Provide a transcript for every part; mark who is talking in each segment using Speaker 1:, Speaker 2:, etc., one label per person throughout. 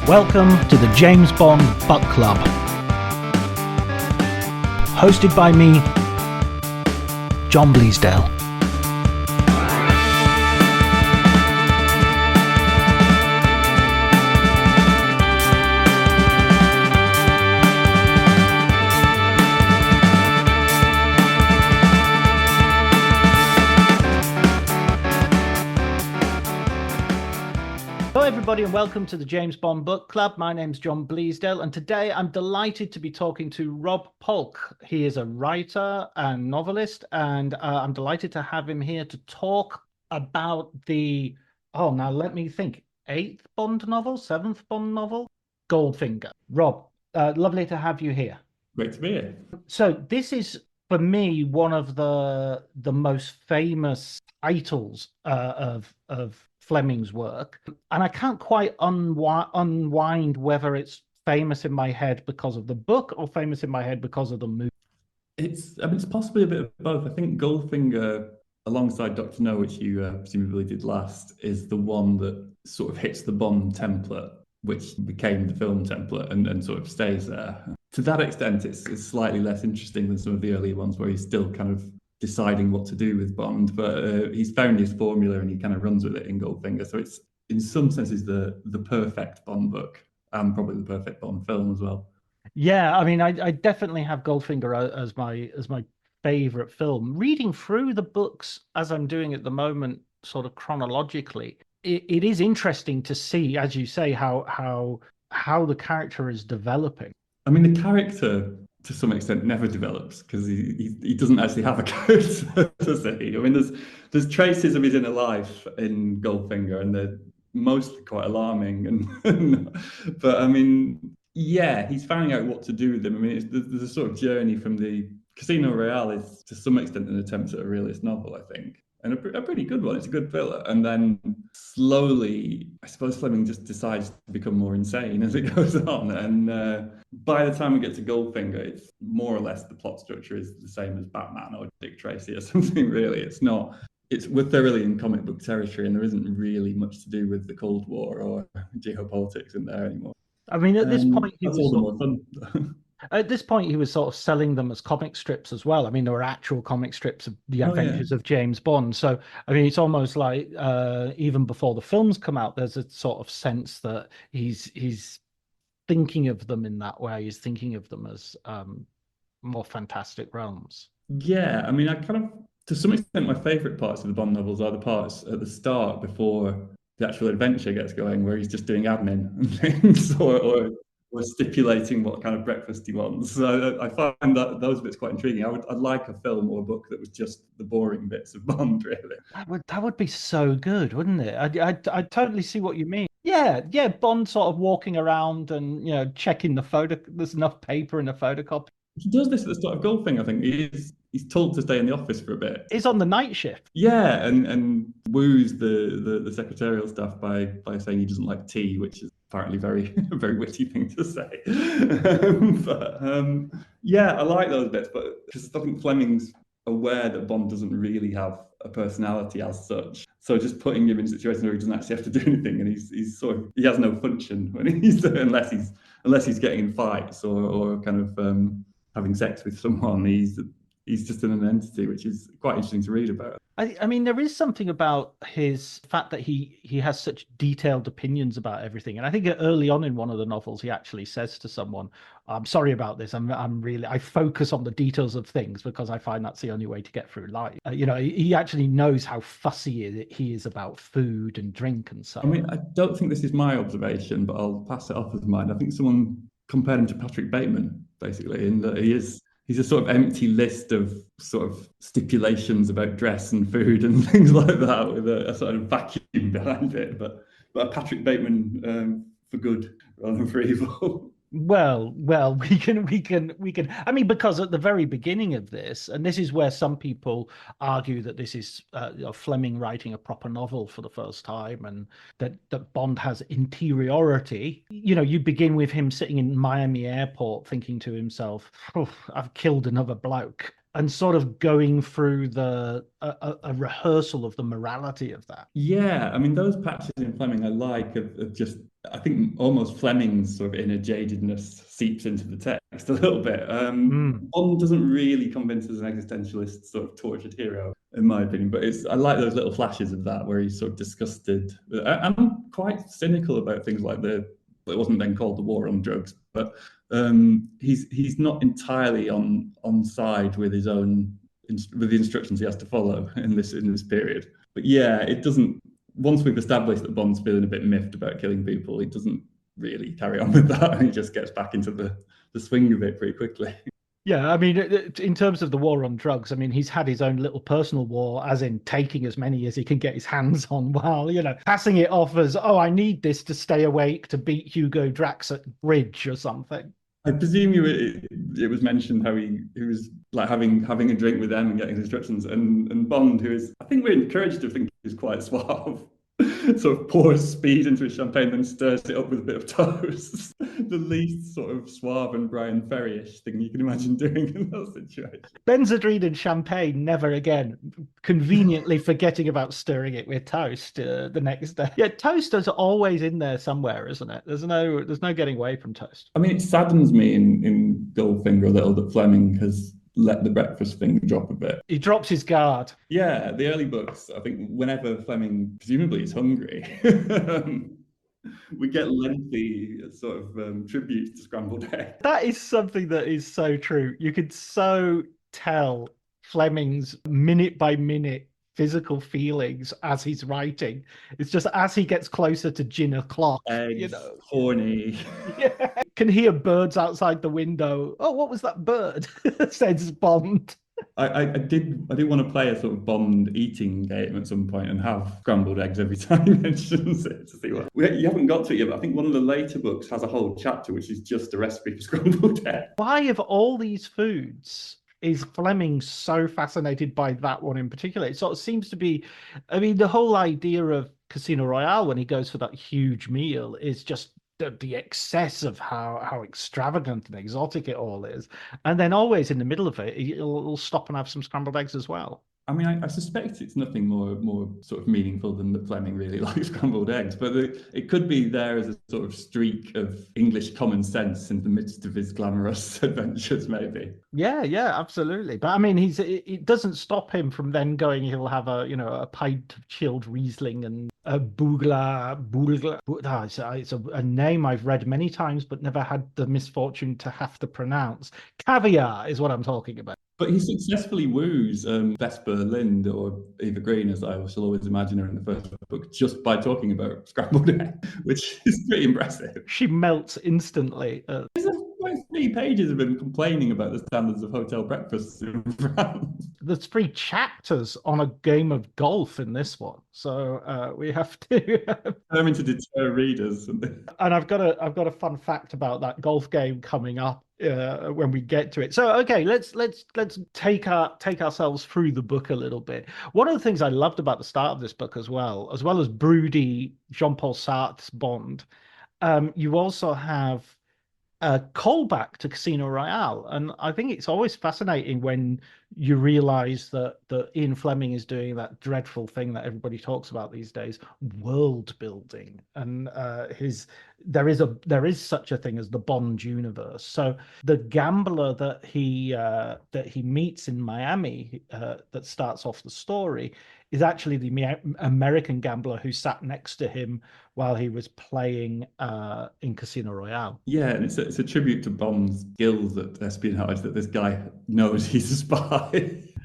Speaker 1: Welcome to the James Bond Book Club. Hosted by me, John Bleasdale. Hello everybody and welcome to the James Bond Book Club. My name's John Bleasdale and today I'm delighted to be talking to Rob Paulk. He is a writer and novelist and I'm delighted to have him here to talk about the, now let me think, 8th Bond novel, 7th Bond novel, Goldfinger. Rob, lovely to have you here.
Speaker 2: Great to be here.
Speaker 1: So this is, for me, one of the most famous titles of Fleming's work, and I can't quite unwind whether it's famous in my head because of the book or famous in my head because of the movie.
Speaker 2: It's possibly a bit of both. I think Goldfinger, alongside Dr. No, which you presumably did last, is the one that sort of hits the Bond template, which became the film template and sort of stays there. To that extent, it's slightly less interesting than some of the earlier ones where he's still kind of deciding what to do with Bond, but he's found his formula and he kind of runs with it in Goldfinger. So it's in some senses the perfect Bond book and probably the perfect Bond film as well.
Speaker 1: Yeah, I mean, I definitely have Goldfinger as my favorite film. Reading through the books as I'm doing at the moment, sort of chronologically, it is interesting to see, as you say, how the character is developing.
Speaker 2: I mean, the character to some extent never develops because he doesn't actually have a character, does he? I mean, there's traces of his inner life in Goldfinger, and they're mostly quite alarming. But I mean, yeah, he's finding out what to do with them. I mean, there's a sort of journey from the Casino Royale is to some extent an attempt at a realist novel, I think. And a pretty good one. It's a good thriller. And then slowly, I suppose Fleming just decides to become more insane as it goes on. And by the time we get to Goldfinger, it's more or less the plot structure is the same as Batman or Dick Tracy or something, really. We're thoroughly in comic book territory and there isn't really much to do with the Cold War or geopolitics in there anymore.
Speaker 1: I mean, at this point,
Speaker 2: that's all the more fun.
Speaker 1: At this point, he was sort of selling them as comic strips as well. I mean, there were actual comic strips of the adventures of James Bond. So, I mean, it's almost like even before the films come out, there's a sort of sense that he's thinking of them in that way. He's thinking of them as more fantastic realms.
Speaker 2: Yeah, I mean, I kind of, to some extent, my favourite parts of the Bond novels are the parts at the start before the actual adventure gets going, where he's just doing admin and things, or stipulating what kind of breakfast he wants. So I find those bits quite intriguing. I'd like a film or a book that was just the boring bits of Bond, really.
Speaker 1: That would be so good, wouldn't it? I totally see what you mean. Yeah, Bond sort of walking around and checking the photo. There's enough paper in the photocopy.
Speaker 2: He does this at the start of Goldfinger, I think. He's told to stay in the office for a bit.
Speaker 1: He's on the night shift.
Speaker 2: Yeah, and woos the secretarial staff by saying he doesn't like tea, which is apparently a very witty thing to say. Yeah, I like those bits, but because I think Fleming's aware that Bond doesn't really have a personality as such. So just putting him in a situation where he doesn't actually have to do anything, and he's sort of, he has no function when unless he's getting in fights or kind of having sex with someone. He's just an entity, which is quite interesting to read about.
Speaker 1: I mean, there is something about his fact that he has such detailed opinions about everything. And I think early on in one of the novels, he actually says to someone, "I'm sorry about this. I focus on the details of things because I find that's the only way to get through life." He actually knows how fussy he is about food and drink and so.
Speaker 2: I mean, I don't think this is my observation, but I'll pass it off as mine. I think someone compared him to Patrick Bateman, basically, in that he's a sort of empty list of sort of stipulations about dress and food and things like that, with a sort of vacuum behind it. But Patrick Bateman for good rather than for evil.
Speaker 1: Well, we can. I mean, because at the very beginning of this, and this is where some people argue that this is Fleming writing a proper novel for the first time, and that Bond has interiority. You begin with him sitting in Miami airport thinking to himself, "Oh, I've killed another bloke." and sort of going through a rehearsal of the morality of that.
Speaker 2: Yeah, I mean, those patches in Fleming I like of just, I think almost Fleming's sort of inner jadedness seeps into the text a little bit.
Speaker 1: Mm.
Speaker 2: Bond doesn't really convince as an existentialist sort of tortured hero, in my opinion, but I like those little flashes of that where he's sort of disgusted. I'm quite cynical about things like it wasn't then called the war on drugs, but he's not entirely on side with his own with the instructions he has to follow in this period. But yeah, it doesn't. Once we've established that Bond's feeling a bit miffed about killing people, he doesn't really carry on with that, and he just gets back into the swing of it pretty quickly.
Speaker 1: Yeah, I mean, in terms of the war on drugs, I mean, he's had his own little personal war, as in taking as many as he can get his hands on, while, passing it off as, oh, I need this to stay awake to beat Hugo Drax at bridge or something.
Speaker 2: I presume it was mentioned how he was like having a drink with them and getting instructions, and Bond, who is, I think we're encouraged to think he's quite suave, sort of pours speed into his champagne, then stirs it up with a bit of toast. The least sort of suave and Brian Ferry-ish thing you can imagine doing in that situation.
Speaker 1: Benzodrine and champagne, never again. Conveniently forgetting about stirring it with toast the next day. Yeah, toast is always in there somewhere, isn't it? There's no getting away from toast.
Speaker 2: I mean, it saddens me in Goldfinger a little that Fleming has let the breakfast thing drop a bit.
Speaker 1: He drops his guard.
Speaker 2: Yeah, the early books, I think whenever Fleming presumably is hungry, we get lengthy sort of tributes to scrambled egg.
Speaker 1: That is something that is so true. You could so tell Fleming's minute by minute physical feelings as he's writing. It's just as he gets closer to gin o'clock,
Speaker 2: Eggs, horny.
Speaker 1: Yeah. Can hear birds outside the window. Oh, what was that bird? Says Bond.
Speaker 2: I did want to play a sort of Bond eating game at some point and have scrambled eggs every time he mentions it to see what. You haven't got to it yet, but I think one of the later books has a whole chapter which is just a recipe for scrambled eggs.
Speaker 1: Why, of all these foods, is Fleming so fascinated by that one in particular? It sort of seems to be, I mean, the whole idea of Casino Royale when he goes for that huge meal is just the excess of how extravagant and exotic it all is. And then always in the middle of it, he'll stop and have some scrambled eggs as well.
Speaker 2: I mean, I suspect it's nothing more sort of meaningful than that Fleming really likes scrambled eggs, but it could be there as a sort of streak of English common sense in the midst of his glamorous adventures, maybe.
Speaker 1: Yeah, absolutely. But I mean, it doesn't stop him from then going. He'll have a pint of chilled Riesling and a Bugla. It's a name I've read many times, but never had the misfortune to have to pronounce. Caviar is what I'm talking about.
Speaker 2: But he successfully woos Vesper Lind, or Eva Green, as I shall always imagine her in the first book, just by talking about scrambled egg, which is pretty impressive.
Speaker 1: She melts instantly.
Speaker 2: There's like 3 pages of him complaining about the standards of hotel breakfasts in France.
Speaker 1: There's 3 chapters on a game of golf in this one, so we have to
Speaker 2: determined to deter readers.
Speaker 1: And I've got a fun fact about that golf game coming up when we get to it. So okay, let's take ourselves through the book a little bit. One of the things I loved about the start of this book as well as broody Jean-Paul Sartre's Bond, you also have a callback to Casino Royale. And I think it's always fascinating when you realize that Ian Fleming is doing that dreadful thing that everybody talks about these days, world building. And there is such a thing as the Bond universe. So the gambler that he meets in Miami that starts off the story is actually the American gambler who sat next to him while he was playing in Casino Royale.
Speaker 2: Yeah, and it's a tribute to Bond's skills at espionage that this guy knows he's a spy.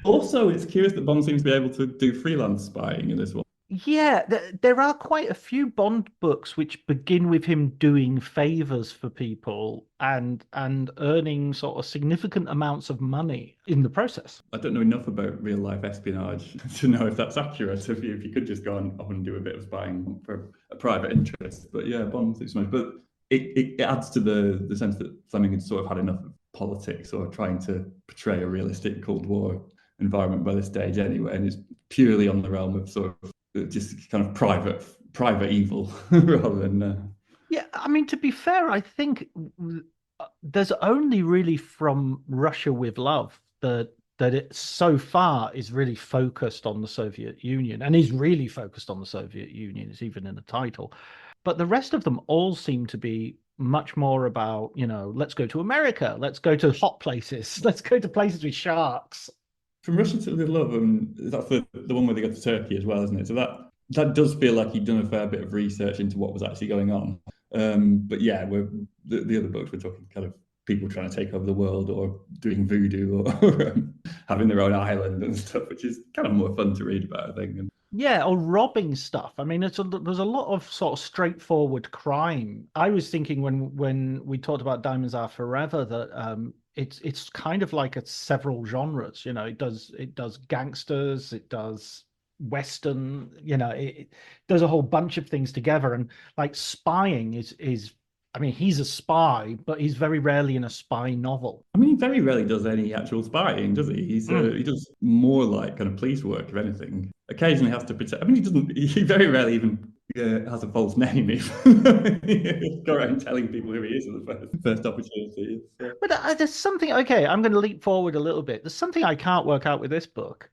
Speaker 2: Also, it's curious that Bond seems to be able to do freelance spying in this one.
Speaker 1: Yeah, there are quite a few Bond books which begin with him doing favors for people and earning sort of significant amounts of money in the process.
Speaker 2: I don't know enough about real life espionage to know if that's accurate. If you could just go on and do a bit of spying for a private interest, but yeah, Bond too much. But it adds to the sense that Fleming had sort of had enough of politics or trying to portray a realistic Cold War environment by this stage anyway, and it's purely on the realm of sort of just kind of private evil rather than
Speaker 1: Yeah, I mean, to be fair, I think there's only really from Russia with Love that that it so far is really focused on the Soviet Union, and is really focused on the Soviet Union. It's even in the title. But the rest of them all seem to be much more about, let's go to America, let's go to hot places, let's go to places with sharks.
Speaker 2: From Russia to Little Love, and that's the one where they go to Turkey as well, isn't it? So that does feel like he'd done a fair bit of research into what was actually going on. But yeah, the other books we're talking kind of people trying to take over the world or doing voodoo or having their own island and stuff, which is kind of more fun to read about, I think. And
Speaker 1: Yeah, or robbing stuff. I mean, there's a lot of sort of straightforward crime. I was thinking when we talked about Diamonds Are Forever that it's kind of like it's several genres. It does gangsters, it does Western. It does a whole bunch of things together. And like spying is. I mean, he's a spy, but he's very rarely in a spy novel.
Speaker 2: I mean, he very rarely does any actual spying, does he? He does more like kind of police work, if anything. Occasionally has to pretend. I mean, he doesn't. He very rarely even has a false name. Even he's go around telling people who he is at the first opportunity.
Speaker 1: But there's something. Okay, I'm going to leap forward a little bit. There's something I can't work out with this book.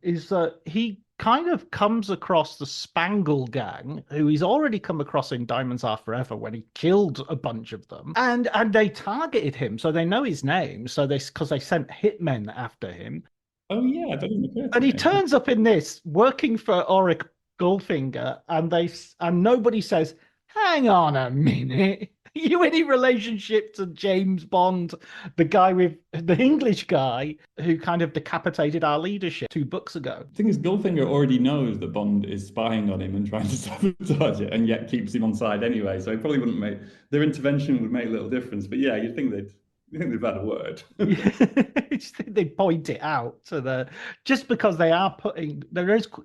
Speaker 1: Is that he kind of comes across the Spangle Gang, who he's already come across in Diamonds Are Forever when he killed a bunch of them, and they targeted him, so they know his name, so because they sent hitmen after him.
Speaker 2: Oh yeah, that didn't occur to
Speaker 1: And he
Speaker 2: me.
Speaker 1: turns up in this working for Auric Goldfinger, and nobody says, "Hang on a minute, are you any relationship to James Bond, the guy with the English guy who kind of decapitated our leadership 2 books ago?"
Speaker 2: The thing is, Goldfinger already knows that Bond is spying on him and trying to sabotage it, and yet keeps him on side anyway. So it probably wouldn't make their intervention would make little difference. But yeah, you think they've had a word.
Speaker 1: They point it out to just because they are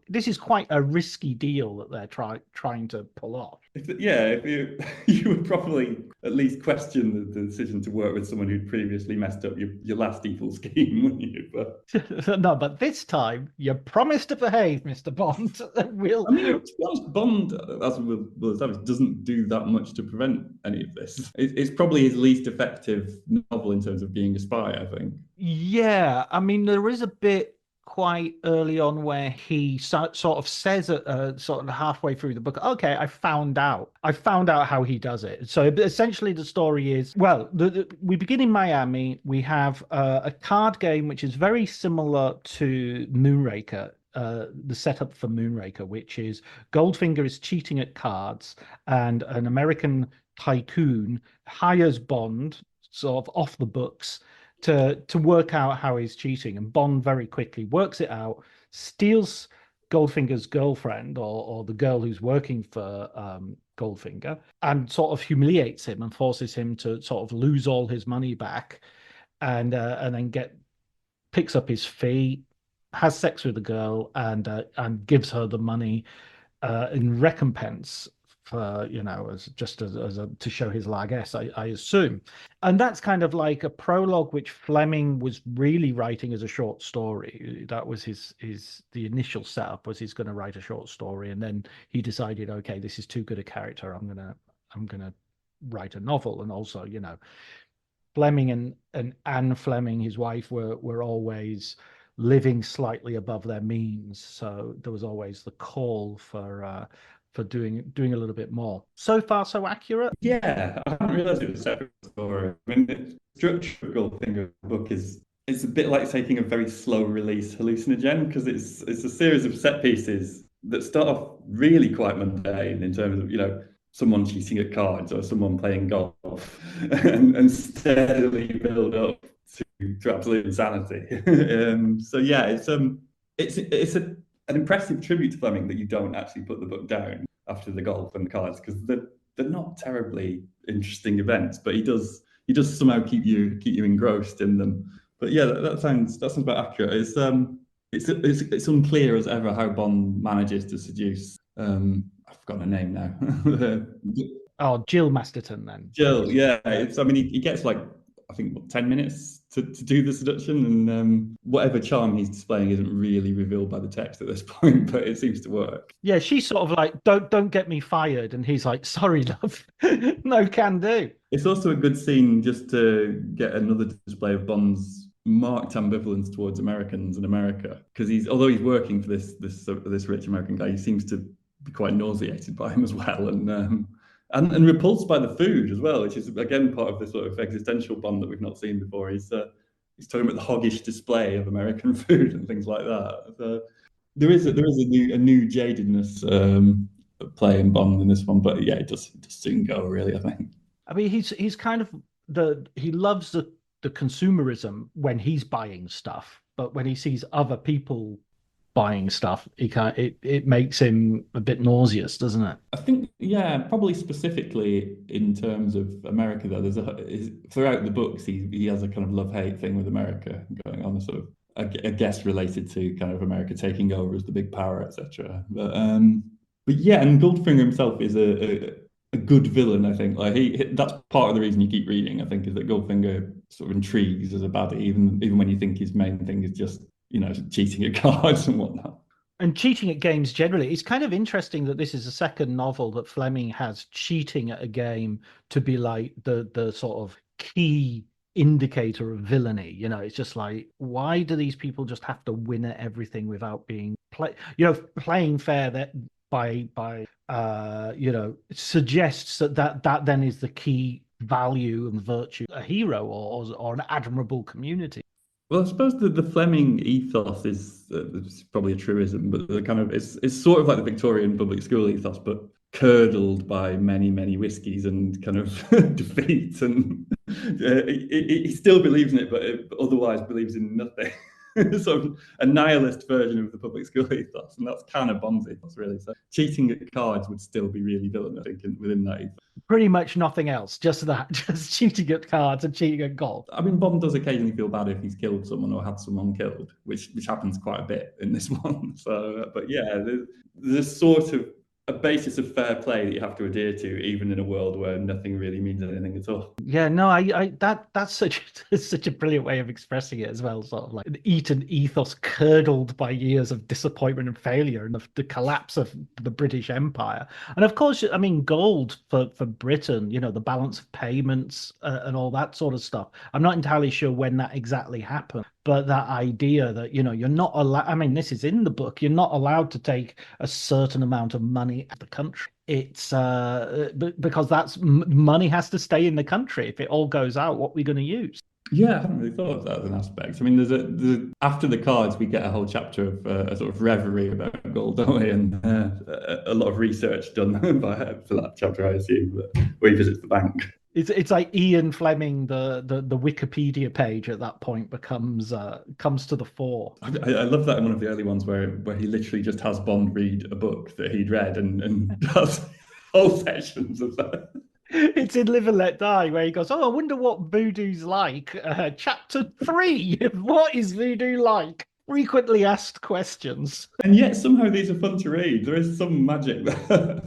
Speaker 1: this is quite a risky deal that they're trying to pull off.
Speaker 2: If you would probably at least question the decision to work with someone who'd previously messed up your last evil scheme, wouldn't you? But
Speaker 1: No, but this time you promise to behave, Mr. Bond.
Speaker 2: I mean, to be honest, Bond, as we'll establish, doesn't do that much to prevent any of this. It's probably his least effective novel in terms of being a spy, I think.
Speaker 1: Yeah, I mean, there is a bit quite early on where he sort of says, sort of halfway through the book, "Okay, I found out how he does it." So essentially, the story is, well, we begin in Miami. We have a card game which is very similar to Moonraker. The setup for Moonraker, which is Goldfinger is cheating at cards, and an American tycoon hires Bond, sort of off the books, to work out how he's cheating. And Bond very quickly works it out, steals Goldfinger's girlfriend, or the girl who's working for Goldfinger, and sort of humiliates him and forces him to sort of lose all his money back, and then picks up his fee, has sex with the girl, and gives her the money in recompense for, as to show his largesse, I assume. And that's kind of like a prologue which Fleming was really writing as a short story. That was the initial setup, was he's going to write a short story, and then he decided, okay, this is too good a character, I'm gonna write a novel. And also, Fleming and Anne Fleming, his wife, were always living slightly above their means, so there was always the call for doing a little bit more. So far, so accurate.
Speaker 2: Yeah, I hadn't realised it was a separate story. I mean, the structure of Goldfinger's book it's a bit like taking a very slow release hallucinogen, because it's a series of set pieces that start off really quite mundane in terms of, someone cheating at cards or someone playing golf, and steadily build up to absolute insanity. So yeah, it's an impressive tribute to Fleming that you don't actually put the book down after the golf and the cards, because they're not terribly interesting events, but he does somehow keep you engrossed in them. But yeah, that sounds about accurate. It's unclear as ever how Bond manages to seduce. I've forgotten her name now.
Speaker 1: Oh, Jill Masterton, then.
Speaker 2: Jill, yeah. He gets like, I think, 10 minutes to do the seduction, and whatever charm he's displaying isn't really revealed by the text at this point, but it seems to work.
Speaker 1: Yeah, she's sort of like, don't get me fired, and he's like, "Sorry, love, no can do."
Speaker 2: It's also a good scene just to get another display of Bond's marked ambivalence towards Americans and America, because although he's working for this rich American guy, he seems to be quite nauseated by him as well, and repulsed by the food as well, which is again part of this sort of existential bond that we've not seen before. He's talking about the hoggish display of American food and things like that. So there is a new jadedness playing Bond in this one, but yeah, it does soon go, really, I think.
Speaker 1: I mean, he's kind of he loves the consumerism when he's buying stuff, but when he sees other people buying stuff, it makes him a bit nauseous, doesn't it?
Speaker 2: I think, yeah, probably specifically in terms of America, though, throughout the books, he has a kind of love-hate thing with America going on, a sort of I guess related to kind of America taking over as the big power, etc. But yeah, and Goldfinger himself is a good villain, I think. Like that's part of the reason you keep reading, I think, is that Goldfinger sort of intrigues as a baddie, even when you think his main thing is just, cheating at cards and whatnot.
Speaker 1: And cheating at games generally. It's kind of interesting that this is the second novel that Fleming has cheating at a game to be like the sort of key indicator of villainy. It's just like, why do these people just have to win at everything without being playing fair? That by suggests that then is the key value and virtue a hero or an admirable community.
Speaker 2: Well, I suppose the Fleming ethos is it's probably a truism, but the kind of it's sort of like the Victorian public school ethos, but curdled by many, many whiskies and kind of defeat. And he still believes in it, but otherwise believes in nothing. Sort of a nihilist version of the public school ethos, and that's kind of Bond's ethos, really. So cheating at cards would still be really villain, I think, within that ethos.
Speaker 1: Pretty much nothing else, just that, just cheating at cards and cheating at golf.
Speaker 2: I mean, Bond does occasionally feel bad if he's killed someone or had someone killed, which happens quite a bit in this one. So, but yeah, there's sort of a basis of fair play that you have to adhere to, even in a world where nothing really means anything at all.
Speaker 1: Yeah, no, that's such a brilliant way of expressing it as well. Sort of like an Eton ethos curdled by years of disappointment and failure and the collapse of the British Empire. And of course, I mean, gold for Britain, the balance of payments and all that sort of stuff. I'm not entirely sure when that exactly happened, but that idea that, you're not allowed, I mean, this is in the book, you're not allowed to take a certain amount of money out of the country. It's because money has to stay in the country. If it all goes out, what are we going to use?
Speaker 2: Yeah, I hadn't really thought of that as an aspect. I mean, after the cards, we get a whole chapter of a sort of reverie about gold, don't we? And a lot of research done for that chapter, I assume, where he visits the bank.
Speaker 1: It's like Ian Fleming, the Wikipedia page at that point comes to the fore.
Speaker 2: I love that in one of the early ones where he literally just has Bond read a book that he'd read and does whole sections of that.
Speaker 1: It's in Live and Let Die where he goes, "Oh, I wonder what voodoo's like." Chapter 3, what is voodoo like? Frequently asked questions.
Speaker 2: And yet somehow these are fun to read. There is some magic there.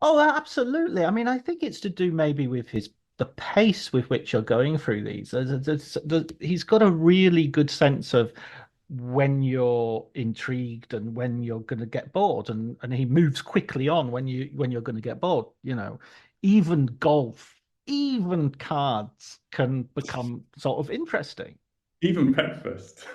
Speaker 1: Oh, absolutely. I mean, I think it's to do maybe with the pace with which you're going through these. He's got a really good sense of when you're intrigued and when you're going to get bored, and he moves quickly on when you're going to get bored. Even golf, even cards can become sort of interesting.
Speaker 2: Even breakfast.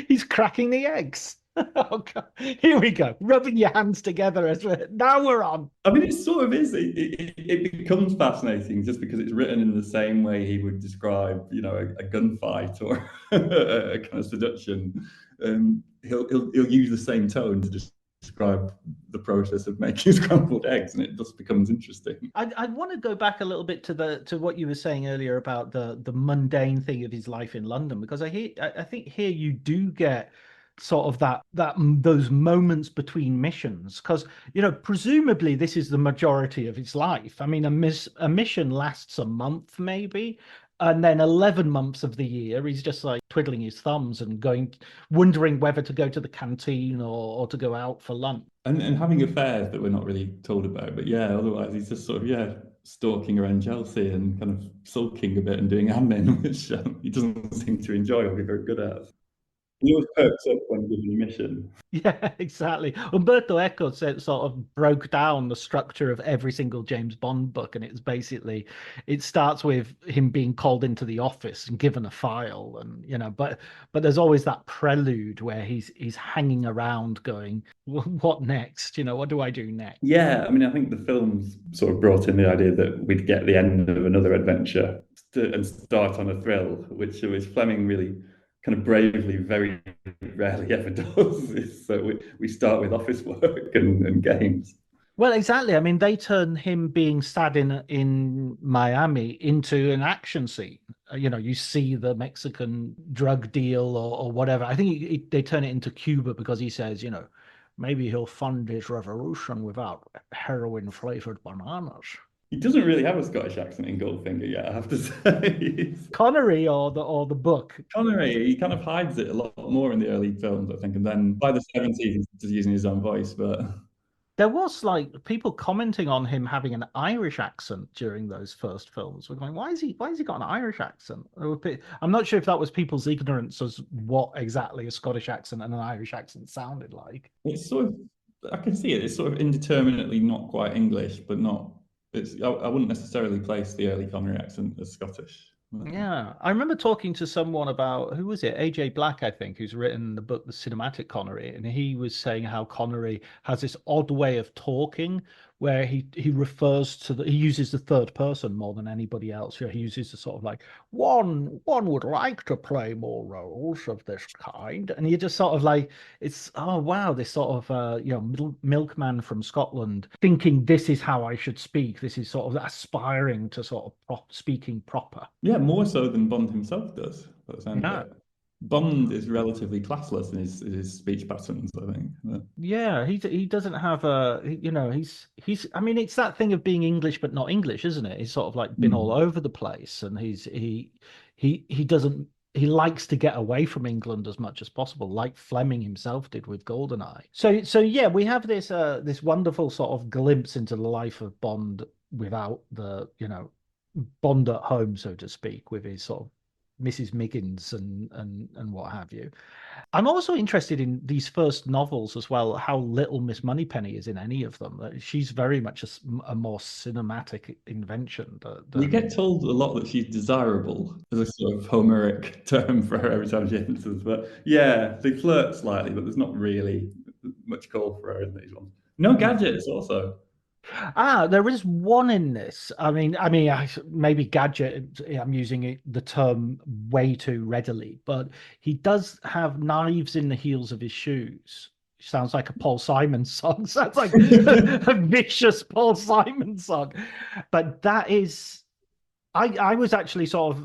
Speaker 1: He's cracking the eggs. Oh God. Here we go, rubbing your hands together now we're on.
Speaker 2: I mean, it sort of is. It becomes fascinating just because it's written in the same way he would describe, a gunfight or a kind of seduction. He'll use the same tone to describe the process of making scrambled eggs, and it just becomes interesting.
Speaker 1: I want to go back a little bit to what you were saying earlier about the mundane thing of his life in London, because I think here you do get sort of those moments between missions, because presumably this is the majority of his life. I mean, a mission lasts a month maybe, and then 11 months of the year he's just like twiddling his thumbs and wondering whether to go to the canteen or to go out for lunch
Speaker 2: and having affairs that we're not really told about. But yeah, otherwise he's just sort of stalking around Chelsea and kind of sulking a bit and doing admin, which he doesn't seem to enjoy or be very good at. He always perks up when given a mission.
Speaker 1: Yeah, exactly. Umberto Eco said, sort of broke down the structure of every single James Bond book, and it's basically it starts with him being called into the office and given a file, and but there's always that prelude where he's hanging around, going, What next? What do I do next?"
Speaker 2: Yeah, I mean, I think the films sort of brought in the idea that we'd get the end of another adventure and start on a thrill, which Fleming really kind of bravely, very rarely ever does. So we start with office work and games.
Speaker 1: Well, exactly. I mean, they turn him being sad in Miami into an action scene. You see the Mexican drug deal or whatever. I think they turn it into Cuba because he says, maybe he'll fund his revolution without heroin flavored bananas.
Speaker 2: He doesn't really have a Scottish accent in Goldfinger yet, I have to say.
Speaker 1: Connery or the book.
Speaker 2: Connery, he kind of hides it a lot more in the early films, I think, and then by the 70s, he's just using his own voice. But
Speaker 1: There was like people commenting on him having an Irish accent during those first films. We're going, why has he got an Irish accent? I'm not sure if that was people's ignorance as what exactly a Scottish accent and an Irish accent sounded like.
Speaker 2: it's sort of, I can see it. It's sort of indeterminately not quite English, but not. I wouldn't necessarily place the early Connery accent as Scottish.
Speaker 1: Yeah, I remember talking to someone about who was it? AJ Black, I think, who's written the book The Cinematic Connery, and he was saying how Connery has this odd way of talking where he refers to he uses the third person more than anybody else. He uses the sort of like one would like to play more roles of this kind, and you just sort of like it's oh wow, this sort of milkman from Scotland thinking this is how I should speak. This is sort of aspiring to sort of speaking proper.
Speaker 2: Yeah, more so than Bond himself does, by the sound of
Speaker 1: No.
Speaker 2: it. Bond is relatively classless in his speech patterns, I think.
Speaker 1: Yeah, he doesn't have he's I mean it's that thing of being English but not English, isn't it? He's sort of like been all
Speaker 2: Mm.
Speaker 1: over the place and he doesn't he likes to get away from England as much as possible, like Fleming himself did with GoldenEye. So yeah, we have this wonderful sort of glimpse into the life of Bond without the, Bond at home, so to speak, with his sort of Mrs. Miggins and what have you. I'm also interested in these first novels as well, how little Miss Moneypenny is in any of them. She's very much a more cinematic invention
Speaker 2: You
Speaker 1: than
Speaker 2: get told a lot that she's desirable as a sort of Homeric term for her every time she enters. But yeah, they flirt slightly, but there's not really much call for her in these ones. No gadgets, also.
Speaker 1: There is one in this. Maybe gadget. I'm using the term way too readily, but he does have knives in the heels of his shoes. Sounds like a Paul Simon song. Sounds like a vicious Paul Simon song. But that is, I was actually sort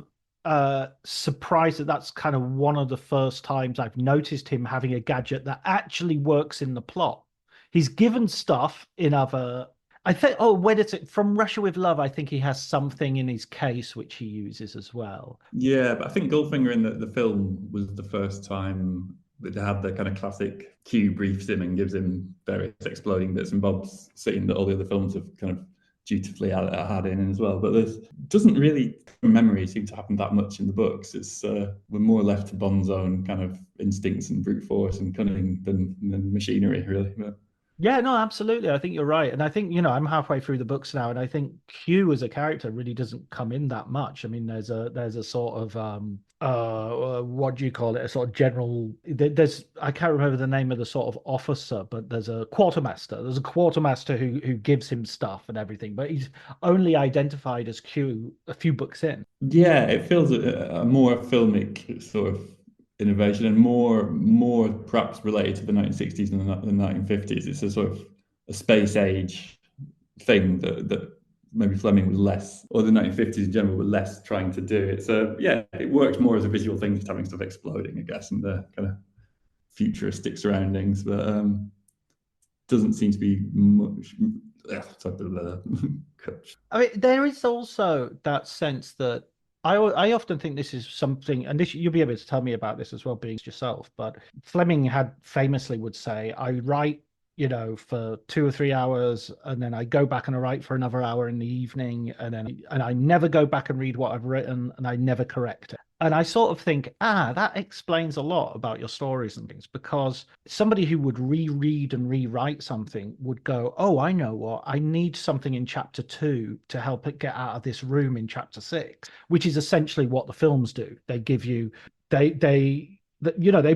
Speaker 1: of surprised that that's kind of one of the first times I've noticed him having a gadget that actually works in the plot. He's given stuff in other I think, oh, where is it? From Russia with Love, I think he has something in his case which he uses as well.
Speaker 2: Yeah, but I think Goldfinger in the film was the first time that they had the kind of classic Q briefs him and gives him various exploding bits and bobs scene that all the other films have kind of dutifully had in as well. But there's doesn't really, from memory, seem to happen that much in the books. It's we're more left to Bond's own kind of instincts and brute force and cunning than machinery, really. But
Speaker 1: Yeah, no, absolutely. I think you're right. And I think, I'm halfway through the books now, and I think Q as a character really doesn't come in that much. I mean, there's a sort of what do you call it? A sort of general there's I can't remember the name of the sort of officer, but there's a quartermaster. There's a quartermaster who gives him stuff and everything, but he's only identified as Q a few books in.
Speaker 2: yeah, it feels a more filmic sort of innovation and more perhaps related to the 1960s than the 1950s. It's a sort of a space age thing that maybe Fleming was less, or the 1950s in general were less trying to do. It's yeah, it works more as a visual thing, just having stuff exploding, I guess, and the kind of futuristic surroundings, but doesn't seem to be much.
Speaker 1: I mean, there is also that sense that I often think this is something, and this you'll be able to tell me about this as well, being yourself. But Fleming had famously would say, "I write, for 2 or 3 hours, and then I go back and I write for another hour in the evening, and I never go back and read what I've written, and I never correct it." And I sort of think, that explains a lot about your stories and things, because somebody who would reread and rewrite something would go, oh, I know what, I need something in chapter 2 to help it get out of this room in chapter 6, which is essentially what the films do. They give you, they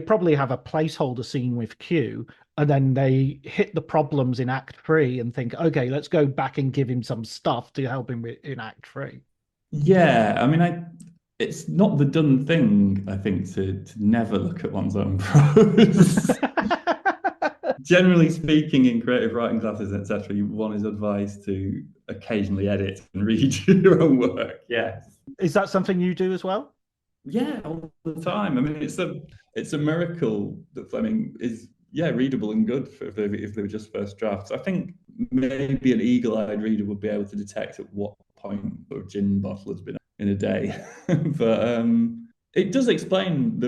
Speaker 1: probably have a placeholder scene with Q, and then they hit the problems in Act 3 and think, okay, let's go back and give him some stuff to help him with, in Act 3.
Speaker 2: Yeah, I mean, it's not the done thing, I think, to never look at one's own prose. Generally speaking, in creative writing classes, etc., one is advised to occasionally edit and read your own work. Yes.
Speaker 1: Is that something you do as well?
Speaker 2: Yeah, all the time. I mean, it's a miracle that Fleming is readable and good if they were just first drafts. I think maybe an eagle-eyed reader would be able to detect at what point a gin bottle has been in a day, but it does explain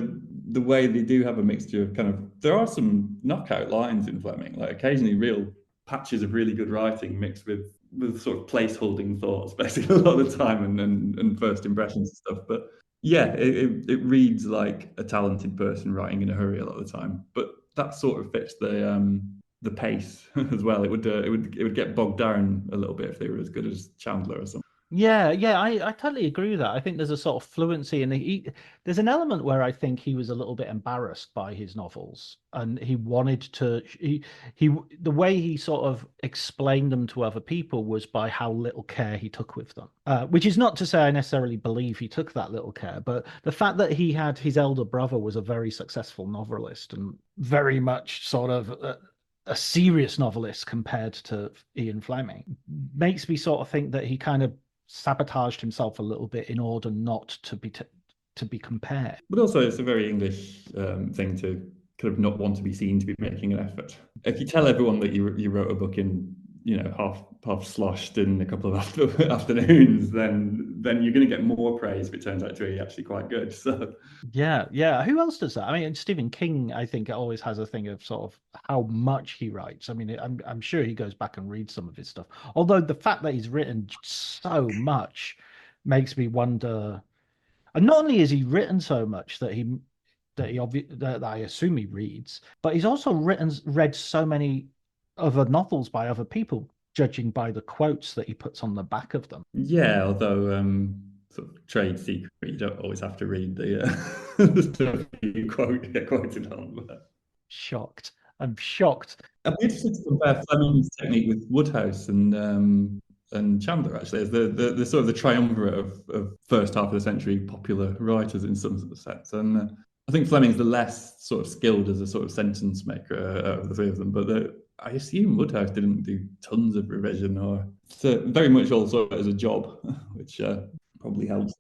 Speaker 2: the way they do have a mixture of kind of. There are some knockout lines in Fleming, like occasionally real patches of really good writing mixed with sort of place-holding thoughts, basically a lot of the time, and first impressions and stuff, but. Yeah, it reads like a talented person writing in a hurry a lot of the time, but that sort of fits the pace as well. It would get bogged down a little bit if they were as good as Chandler or something.
Speaker 1: Yeah, I totally agree with that. I think there's a sort of fluency, and there's an element where I think he was a little bit embarrassed by his novels, and he wanted to. The way he sort of explained them to other people was by how little care he took with them. Which is not to say I necessarily believe he took that little care, but the fact that he had his elder brother was a very successful novelist and very much sort of. A serious novelist compared to Ian Fleming makes me sort of think that he kind of sabotaged himself a little bit in order not to be compared.
Speaker 2: But also, it's a very English thing to kind of not want to be seen to be making an effort. If you tell everyone that you wrote a book in half sloshed in a couple of afternoons, then you're going to get more praise if it turns out to be actually quite good. So
Speaker 1: yeah. Who else does that? I mean, Stephen King, I think, always has a thing of sort of how much he writes. I mean, I'm sure he goes back and reads some of his stuff. Although the fact that he's written so much makes me wonder. And not only has he written so much that I assume he reads, but he's also read so many other novels by other people, judging by the quotes that he puts on the back of them.
Speaker 2: yeah, although sort of trade secret, you don't always have to read the stuff you get quoted on. But
Speaker 1: Shocked. I'm shocked.
Speaker 2: I'm interested to compare Fleming's technique with Woodhouse and Chandler, actually, as the sort of the triumvirate of first half of the century popular writers in some sense. And I think Fleming's the less sort of skilled as a sort of sentence maker out of the three of them, but I assume Woodhouse didn't do tons of revision, or very much also as a job, which probably helps.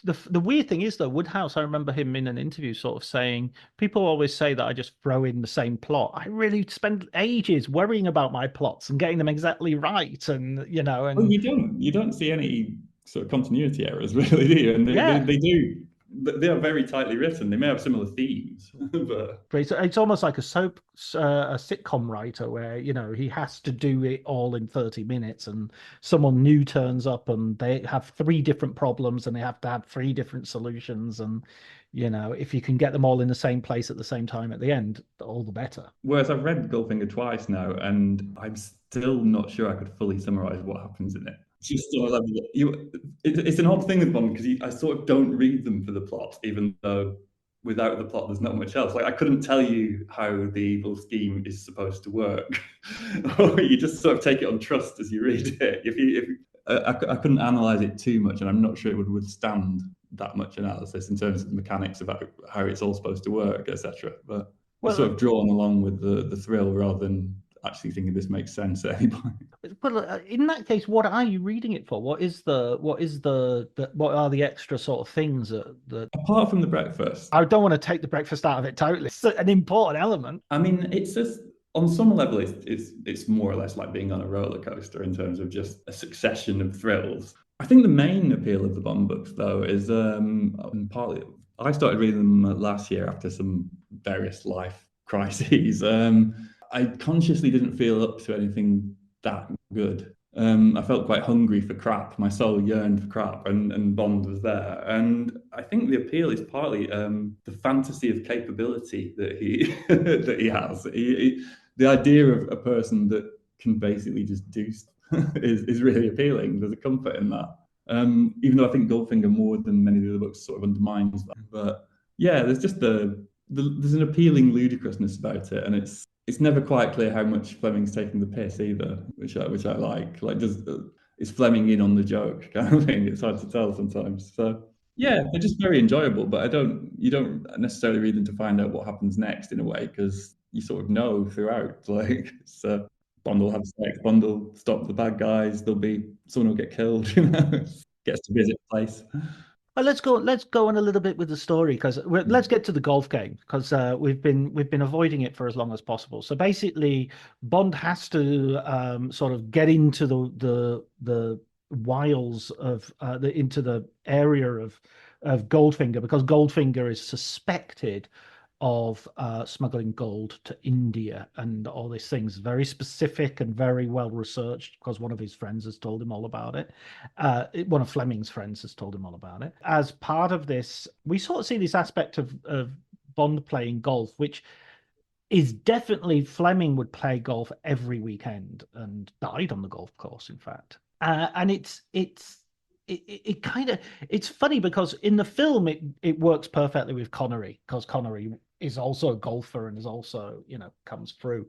Speaker 1: The weird thing is, though, Woodhouse, I remember him in an interview sort of saying, people always say that I just throw in the same plot. I really spend ages worrying about my plots and getting them exactly right. And,
Speaker 2: Well, you don't see any sort of continuity errors, really, do you? And they do. They are very tightly written. They may have similar themes, but
Speaker 1: it's almost like a sitcom writer where, he has to do it all in 30 minutes, and someone new turns up and they have three different problems and they have to have three different solutions. And, if you can get them all in the same place at the same time at the end, all the better.
Speaker 2: Whereas I've read Goldfinger twice now, and I'm still not sure I could fully summarize what happens in it. Just on a level that it's an odd thing with Bond because I sort of don't read them for the plot, even though without the plot there's not much else. Like I couldn't tell you how the evil scheme is supposed to work, or you just sort of take it on trust as you read it. I couldn't analyze it too much, and I'm not sure it would withstand that much analysis in terms of the mechanics about how it's all supposed to work, etc. But sort of drawn along with the thrill rather than actually thinking this makes sense at any point.
Speaker 1: Well, in that case, what are you reading it for? What are the extra sort of things that
Speaker 2: apart from the breakfast?
Speaker 1: I don't want to take the breakfast out of it totally. It's an important element.
Speaker 2: I mean, it's just on some level, it's more or less like being on a roller coaster in terms of just a succession of thrills. I think the main appeal of the Bond books, though, is partly I started reading them last year after some various life crises. I consciously didn't feel up to anything that good. I felt quite hungry for crap. My soul yearned for crap, and Bond was there. And I think the appeal is partly the fantasy of capability that he that he has. The idea of a person that can basically just do stuff is really appealing. There's a comfort in that. Even though I think Goldfinger more than many of the other books sort of undermines that. But yeah, there's just there's an appealing ludicrousness about it, and it's never quite clear how much Fleming's taking the piss either, which I like. Like, is Fleming in on the joke kind of thing? It's hard to tell sometimes. So yeah, they're just very enjoyable, but you don't necessarily read them to find out what happens next in a way, because you sort of know throughout. Like, so Bond will have sex, Bond will stop the bad guys. Someone will get killed. Gets to visit a place.
Speaker 1: Well, let's go on a little bit with the story, because let's get to the golf game, because we've been avoiding it for as long as possible. So basically, Bond has to sort of get into the wiles of into the area of Goldfinger, because Goldfinger is suspected of smuggling gold to India and all these things. Very specific and very well researched, because one of his friends has told him all about it. One of Fleming's friends has told him all about it. As part of this, we sort of see this aspect of Bond playing golf, which is definitely Fleming would play golf every weekend and died on the golf course, in fact. And it kind of, it's funny because in the film it works perfectly with Connery, because Connery is also a golfer and is also, comes through.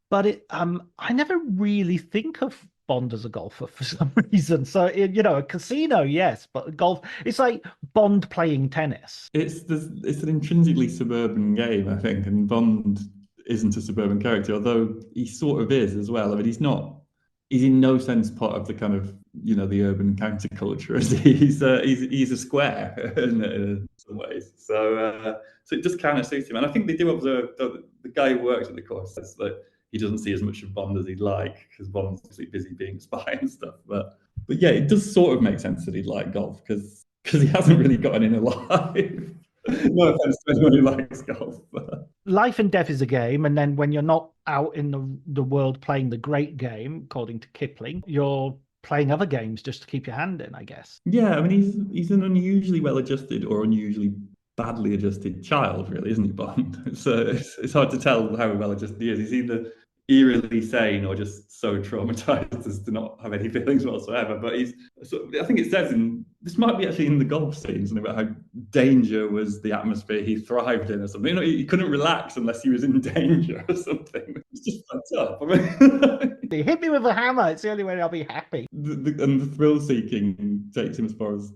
Speaker 1: But I never really think of Bond as a golfer for some reason. So a casino, yes, but golf, it's like Bond playing tennis.
Speaker 2: It's an intrinsically suburban game, I think, and Bond isn't a suburban character, although he sort of is as well. I mean, he's in no sense part of the kind of the urban counterculture. He's a square in some ways. So it just kind of suits him, and I think they do observe the guy who works at the course says that he doesn't see as much of Bond as he'd like, because Bond's busy being a spy and stuff. But yeah, it does sort of make sense that he'd like golf, because he hasn't really got an inner life. No offense to anyone who likes golf.
Speaker 1: Life and death is a game, and then when you're not out in the world playing the great game, according to Kipling, you're playing other games just to keep your hand in, I guess.
Speaker 2: Yeah, I mean, he's an unusually well-adjusted or unusually badly adjusted child, really, isn't he, Bond? So it's hard to tell how well-adjusted he is. He's either eerily sane or just so traumatized as to not have any feelings whatsoever. But I think it says this might be actually in the golf scene, something about how danger was the atmosphere he thrived in or something. He couldn't relax unless he was in danger or something. It's just fucked up. I mean,
Speaker 1: They hit me with a hammer. It's the only way I'll be happy.
Speaker 2: And the thrill seeking takes him as far as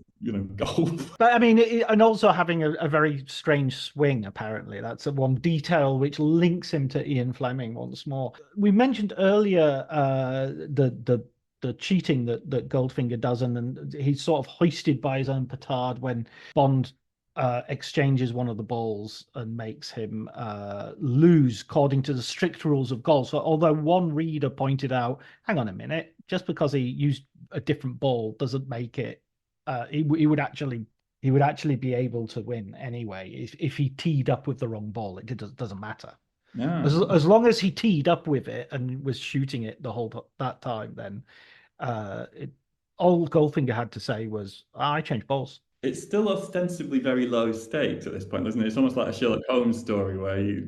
Speaker 2: golf.
Speaker 1: But I mean, and also having a very strange swing, apparently. That's one detail which links him to Ian Fleming once more. We mentioned earlier the cheating that Goldfinger does, and he's sort of hoisted by his own petard when Bond exchanges one of the balls and makes him lose according to the strict rules of golf. So although one reader pointed out, hang on a minute, just because he used a different ball doesn't make it he would actually be able to win anyway if he teed up with the wrong ball. It doesn't matter.
Speaker 2: Yeah.
Speaker 1: As long as he teed up with it and was shooting it that time, then all Goldfinger had to say was, I changed balls.
Speaker 2: It's still ostensibly very low stakes at this point, isn't it? It's almost like a Sherlock Holmes story where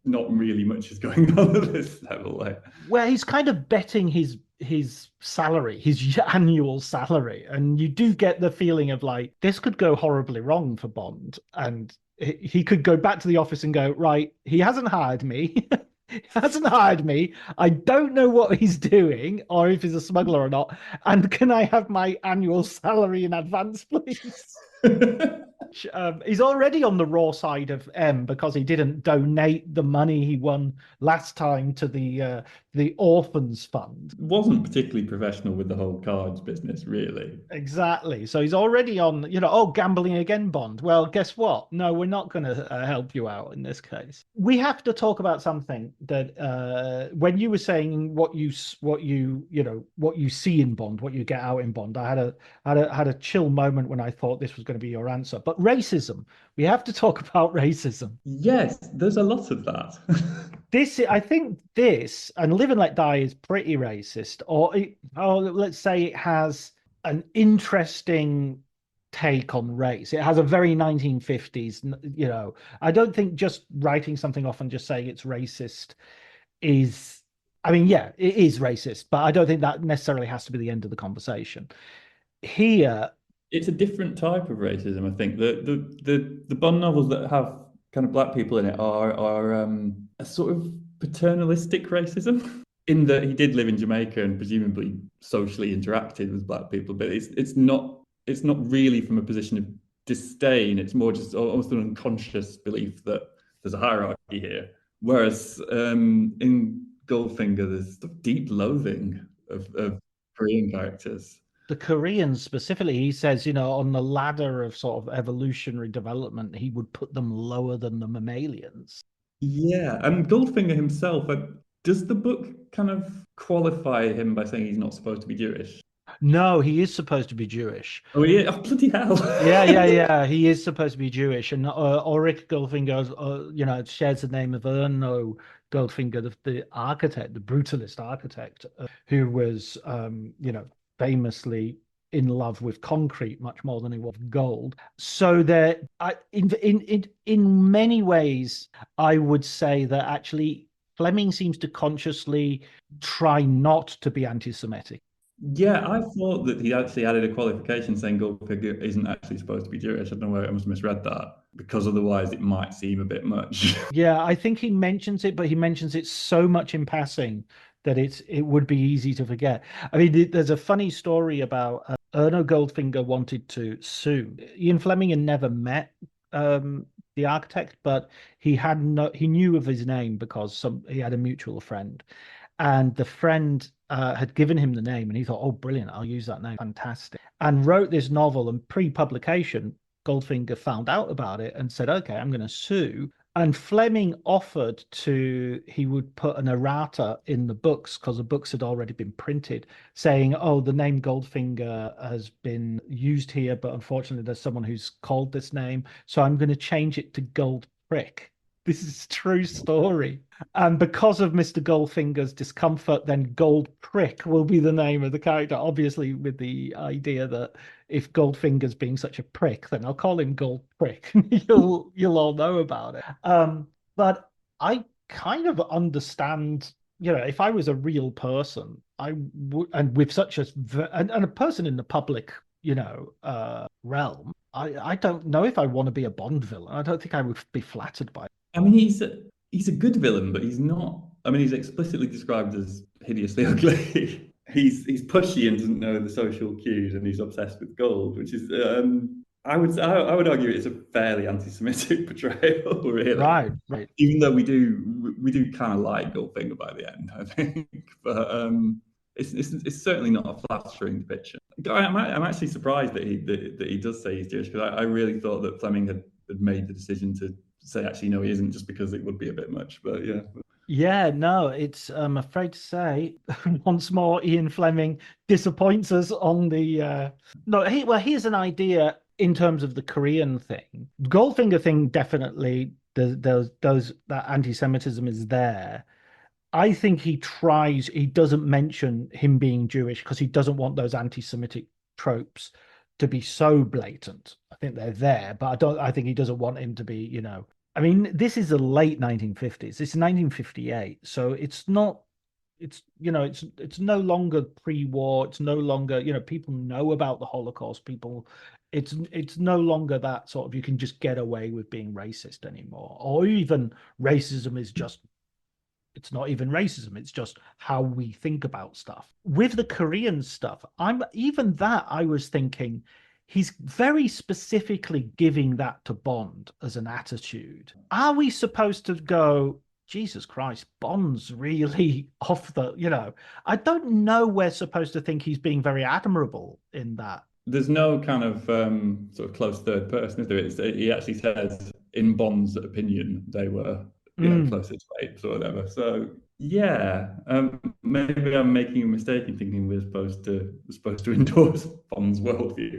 Speaker 2: not really much is going on at this level.
Speaker 1: Where he's kind of betting his salary, his annual salary, and you do get the feeling of like, this could go horribly wrong for Bond, and he could go back to the office and go, right, he hasn't hired me. I don't know what he's doing, or if he's a smuggler or not, and can I have my annual salary in advance, please? He's already on the raw side of M, because he didn't donate the money he won last time to the orphans fund.
Speaker 2: Wasn't particularly professional with the whole cards business, really.
Speaker 1: Exactly. So he's already on, gambling again, Bond. Well, guess what? No, we're not going to help you out in this case. We have to talk about something that when you were saying what you see in Bond, what you get out in Bond, I had a chill moment when I thought this was going to be your answer. But But racism, we have to talk about racism.
Speaker 2: Yes, there's a lot of that.
Speaker 1: I think this and Live and Let Die is pretty racist, or let's say it has an interesting take on race. It has a very 1950s, I don't think just writing something off and just saying it's racist is, I mean, yeah, it is racist, but I don't think that necessarily has to be the end of the conversation. Here,
Speaker 2: It's a different type of racism, I think. The Bond novels that have kind of black people in it are a sort of paternalistic racism, in that he did live in Jamaica and presumably socially interacted with black people, but it's not really from a position of disdain. It's more just almost an unconscious belief that there's a hierarchy here. Whereas in Goldfinger, there's deep loathing of Korean characters.
Speaker 1: the Koreans specifically, he says, on the ladder of sort of evolutionary development, he would put them lower than the mammalians.
Speaker 2: Yeah, and Goldfinger himself, does the book kind of qualify him by saying he's not supposed to be Jewish?
Speaker 1: No, he is supposed to be Jewish.
Speaker 2: Oh, yeah, oh, bloody hell.
Speaker 1: Yeah, yeah, yeah. He is supposed to be Jewish, and Auric Goldfinger, shares the name of Erno Goldfinger, the architect, the brutalist architect, who was, famously in love with concrete much more than he was with gold. So there, in many ways, I would say that actually Fleming seems to consciously try not to be anti-Semitic.
Speaker 2: Yeah, I thought that he actually added a qualification saying Goldfinger isn't actually supposed to be Jewish. I don't know where I must have misread that, because otherwise it might seem a bit much.
Speaker 1: Yeah, I think he mentions it, but he mentions it so much in passing that it would be easy to forget. I mean, there's a funny story about Erno Goldfinger wanted to sue. Ian Fleming had never met the architect, but he knew of his name because he had a mutual friend, and the friend had given him the name, and he thought, "Oh, brilliant! I'll use that name. Fantastic!" And wrote this novel. And pre-publication, Goldfinger found out about it and said, "Okay, I'm going to sue." And Fleming offered he would put an errata in the books because the books had already been printed, saying, "Oh, the name Goldfinger has been used here, but unfortunately there's someone who's called this name. So I'm going to change it to Gold Prick." This is a true story. And because of Mr. Goldfinger's discomfort, then Gold Prick will be the name of the character, obviously with the idea that if Goldfinger's being such a prick, then I'll call him Gold Prick. You'll all know about it. But I kind of understand, if I was a real person, I would, and with such and a person in the public, realm, I don't know if I want to be a Bond villain. I don't think I would be flattered by it.
Speaker 2: I mean, he's a good villain, but he's not. I mean, he's explicitly described as hideously ugly. He's pushy and doesn't know the social cues, and he's obsessed with gold, which is I would argue it's a fairly anti-Semitic portrayal, really.
Speaker 1: Right, right.
Speaker 2: Even though we do kind of like Goldfinger by the end, I think, but it's certainly not a flattering depiction. I'm actually surprised that he does say he's Jewish, because I really thought that Fleming had made the decision to say actually no, he isn't, just because it would be a bit much. But yeah.
Speaker 1: Yeah, no, I'm afraid to say, once more, Ian Fleming disappoints us on the. No, here's an idea in terms of the Korean thing. Goldfinger thing, definitely, that anti-Semitism is there. I think he doesn't mention him being Jewish because he doesn't want those anti-Semitic tropes to be so blatant. I think they're there, but I think he doesn't want him to be, I mean, this is the late 1950s. It's 1958, so it's not. It's no longer pre-war. It's no longer, people know about the Holocaust. It's no longer that sort of you can just get away with being racist anymore, or even racism is just. It's not even racism. It's just how we think about stuff. With the Korean stuff, I was thinking he's very specifically giving that to Bond as an attitude. Are we supposed to go, Jesus Christ, Bond's really off the, I don't know we're supposed to think he's being very admirable in that.
Speaker 2: There's no kind of sort of close third person, is there? He actually says, in Bond's opinion, they were closer to apes or whatever. So yeah, maybe I'm making a mistake in thinking we're supposed to endorse Bond's worldview.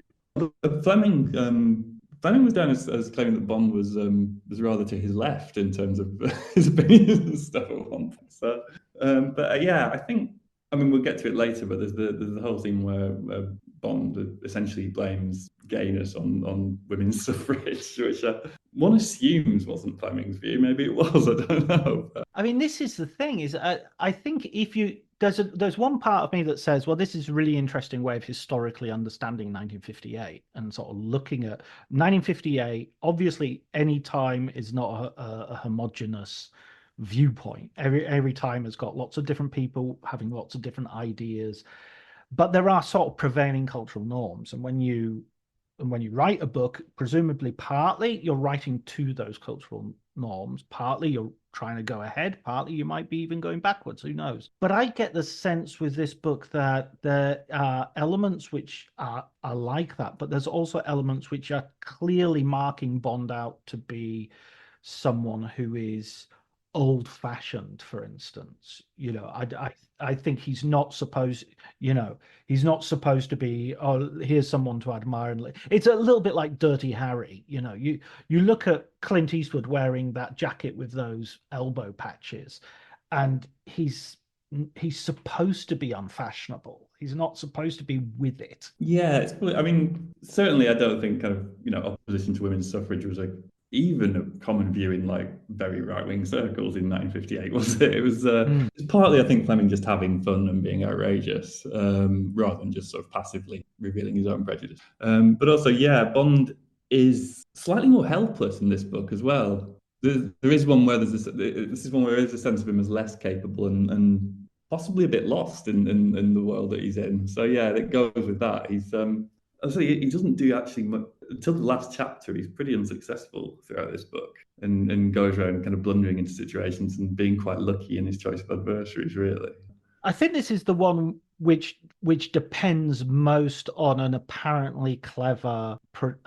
Speaker 2: Fleming Fleming was down as claiming that Bond was rather to his left in terms of his opinions and stuff at one point. So, yeah, I think, I mean, we'll get to it later, but there's the whole thing where Bond essentially blames gayness on women's suffrage, which one assumes wasn't Fleming's view. Maybe it was. I don't know.
Speaker 1: I mean, this is the thing: is I think if you there's one part of me that says, well, this is a really interesting way of historically understanding 1958 and sort of looking at 1958. Obviously, any time is not a homogenous viewpoint. Every time has got lots of different people having lots of different ideas, but there are sort of prevailing cultural norms. And when you write a book, presumably partly you're writing to those cultural norms, partly you're trying to go ahead, partly you might be even going backwards, who knows. But I get the sense with this book that there are elements which are like that, but there's also elements which are clearly marking Bond out to be someone who is old-fashioned, for instance. I think he's not supposed, he's not supposed to be, oh, here's someone to admire. And it's a little bit like Dirty Harry. You look at Clint Eastwood wearing that jacket with those elbow patches, and he's supposed to be unfashionable. He's not supposed to be with it.
Speaker 2: Yeah, it's probably, I mean, certainly I don't think kind of, opposition to women's suffrage was even a common view in like very right-wing circles in 1958, was it? It was it's partly, I think, Fleming just having fun and being outrageous, rather than just sort of passively revealing his own prejudice. But also, yeah, Bond is slightly more helpless in this book as well. There is one where this is one where there's a sense of him as less capable and possibly a bit lost in the world that he's in. So yeah, it goes with that. He doesn't do actually much until the last chapter. He's pretty unsuccessful throughout this book, and goes around kind of blundering into situations and being quite lucky in his choice of adversaries, really.
Speaker 1: I think this is the one which depends most on an apparently clever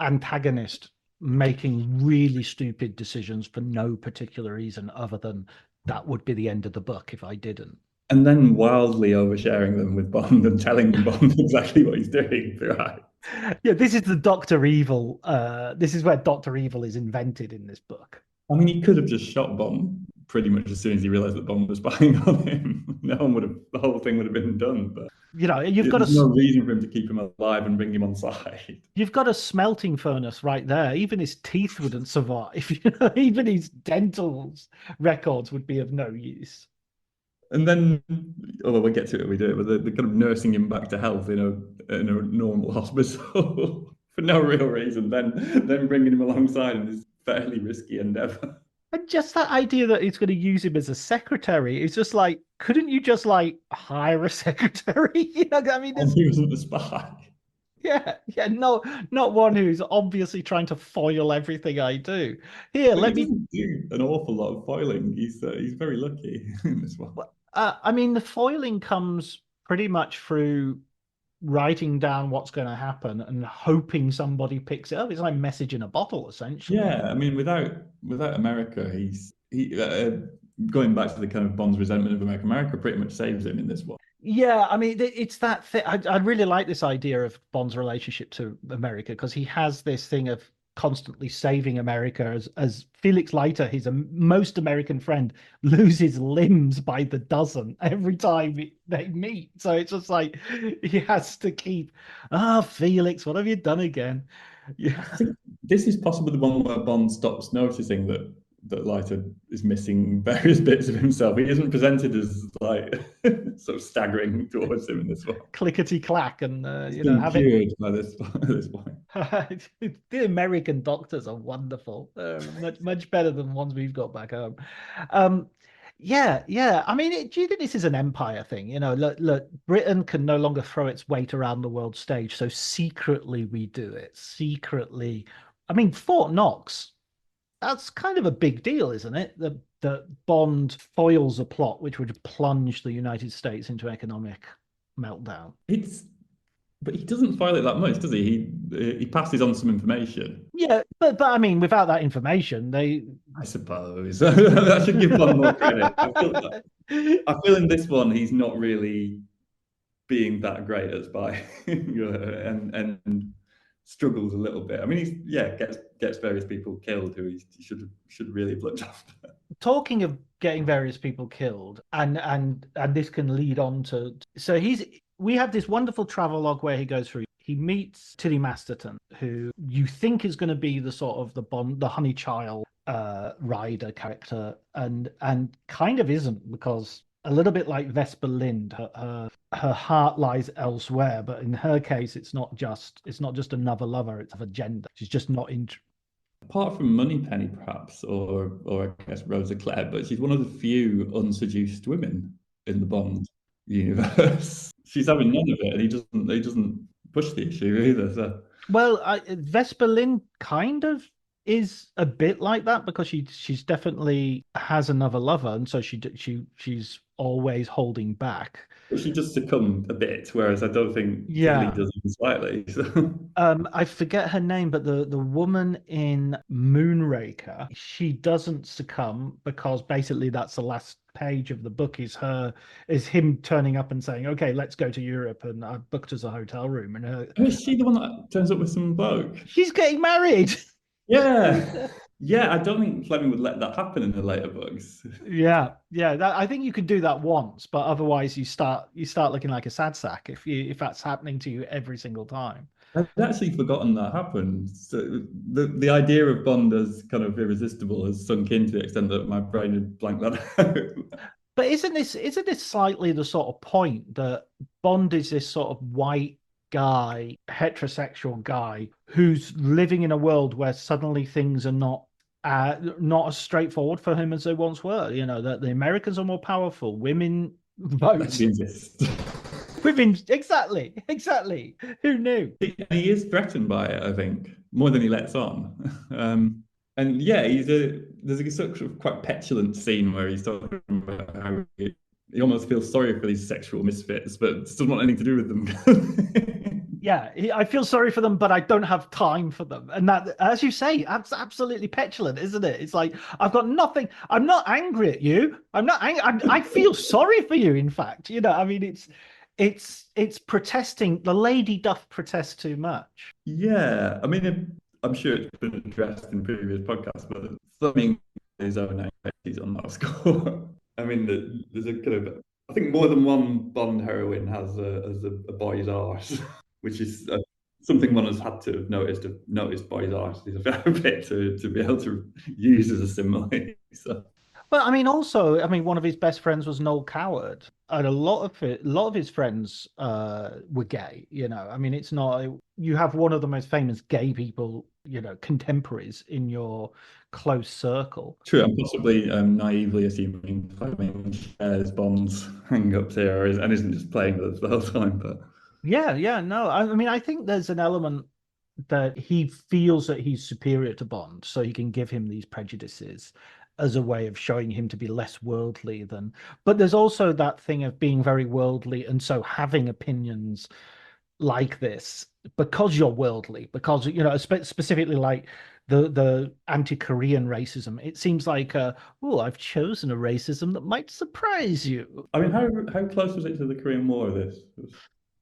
Speaker 1: antagonist making really stupid decisions for no particular reason other than that would be the end of the book if I didn't.
Speaker 2: And then wildly oversharing them with Bond and telling Bond exactly what he's doing, right?
Speaker 1: Yeah, this is the Doctor Evil. This is where Doctor Evil is invented in this book.
Speaker 2: I mean, he could have just shot Bond pretty much as soon as he realized that Bond was spying on him. The whole thing would have been done. But there's no reason for him to keep him alive and bring him on side.
Speaker 1: You've got a smelting furnace right there. Even his teeth wouldn't survive. Even his dental records would be of no use.
Speaker 2: And then, although we'll get to it, we do it, but they're kind of nursing him back to health in a normal hospital for no real reason. Then bringing him alongside in this fairly risky endeavor.
Speaker 1: And just that idea that he's going to use him as a secretary is just like, couldn't you just like hire a secretary? I mean,
Speaker 2: he wasn't the spy.
Speaker 1: Yeah, no, not one who's obviously trying to foil everything I do. Here, let me
Speaker 2: do an awful lot of foiling. He's very lucky in this one.
Speaker 1: I mean, the foiling comes pretty much through writing down what's going to happen and hoping somebody picks it up. It's like a message in a bottle, essentially.
Speaker 2: Yeah, I mean, without America, he going back to the kind of Bond's resentment of America. America pretty much saves him in this one.
Speaker 1: Yeah, I mean, it's that thing. I really like this idea of Bond's relationship to America because he has this thing of constantly saving America as Felix Leiter, his most American friend, loses limbs by the dozen every time they meet. So it's just like he has to keep, Felix, what have you done again?
Speaker 2: Yeah, I think this is possibly the one where Bond stops noticing that Leiter is missing various bits of himself. He isn't presented as like sort of staggering towards him in this one.
Speaker 1: Clickety clack, and
Speaker 2: having by this point.
Speaker 1: The American doctors are wonderful, much better than ones we've got back home. Yeah. I mean, do you think this is an empire thing? Look, Britain can no longer throw its weight around the world stage, so secretly we do it. Secretly, I mean, Fort Knox. That's kind of a big deal, isn't it? The Bond foils a plot which would plunge the United States into economic meltdown.
Speaker 2: But he doesn't foil it that much, does he? He passes on some information.
Speaker 1: Yeah, but I mean, without that information, I
Speaker 2: suppose I should give Bond more credit. I feel in this one he's not really being that great at spying, and struggles a little bit. I mean, gets various people killed who he should really have looked after.
Speaker 1: Talking of getting various people killed, and this can lead on to, so we have this wonderful travelogue where he goes through. He meets Tilly Masterton, who you think is going to be the sort of the honey child rider character, and kind of isn't, because a little bit like Vesper Lind, her heart lies elsewhere. But in her case, it's not just another lover; it's of a gender. She's just not interested.
Speaker 2: Apart from Moneypenny, perhaps, or I guess Rosa Clare, but she's one of the few unseduced women in the Bond universe. She's having none of it, and he doesn't push the issue either. So,
Speaker 1: well, Vesper Lind kind of is a bit like that, because she's definitely has another lover, and so she's always holding back.
Speaker 2: but she does succumb a bit, whereas I don't think Tilly does even slightly. So.
Speaker 1: I forget her name, but the woman in Moonraker, she doesn't succumb, because basically that's the last page of the book is him turning up and saying, "Okay, let's go to Europe, and I've booked us a hotel room." And
Speaker 2: is she the one that turns up with some bloke?
Speaker 1: She's getting married.
Speaker 2: Yeah. Yeah, I don't think Fleming would let that happen in the later books.
Speaker 1: Yeah. I think you could do that once, but otherwise you start looking like a sad sack if that's happening to you every single time.
Speaker 2: I'd actually forgotten that happened. So the idea of Bond as kind of irresistible has sunk in to the extent that my brain had blanked that out.
Speaker 1: But isn't this slightly the sort of point that Bond is this sort of white guy, heterosexual guy, who's living in a world where suddenly things are not as straightforward for him as they once were? You know, that the Americans are more powerful, women vote. Women, exactly. Who knew?
Speaker 2: He is threatened by it, I think, more than he lets on. And yeah, there's a sort of quite petulant scene where he's talking about how he almost feels sorry for these sexual misfits, but doesn't want anything to do with them.
Speaker 1: Yeah, I feel sorry for them, but I don't have time for them. And that, as you say, that's absolutely petulant, isn't it? It's like, I've got nothing. I'm not angry at you. I'm not angry. I feel sorry for you, in fact. You know, I mean, it's protesting. The lady doth protest too much.
Speaker 2: Yeah, I mean, I'm sure it's been addressed in previous podcasts, but Fleming his own anxieties on that score. I mean, there's a kind of, I think more than one Bond heroine has a boy's arse, which is something one has had to have noticed boy's arse is a fair bit to be able to use as a simile. So.
Speaker 1: Well, I mean, also, one of his best friends was Noel Coward, and a lot of his friends were gay. You know, I mean, it's not, you have one of the most famous gay people, you know, contemporaries in your close circle.
Speaker 2: True, I'm possibly naively assuming Fleming shares Bond's hang-ups here and isn't just playing with us the whole time. But
Speaker 1: yeah, no, I mean, I think there's an element that he feels that he's superior to Bond, so he can give him these prejudices as a way of showing him to be less worldly than. But there's also that thing of being very worldly, and so having opinions like this because you're worldly, because, you know, specifically like the anti-Korean racism. It seems like, I've chosen a racism that might surprise you.
Speaker 2: I mean, how close was it to the Korean War? This.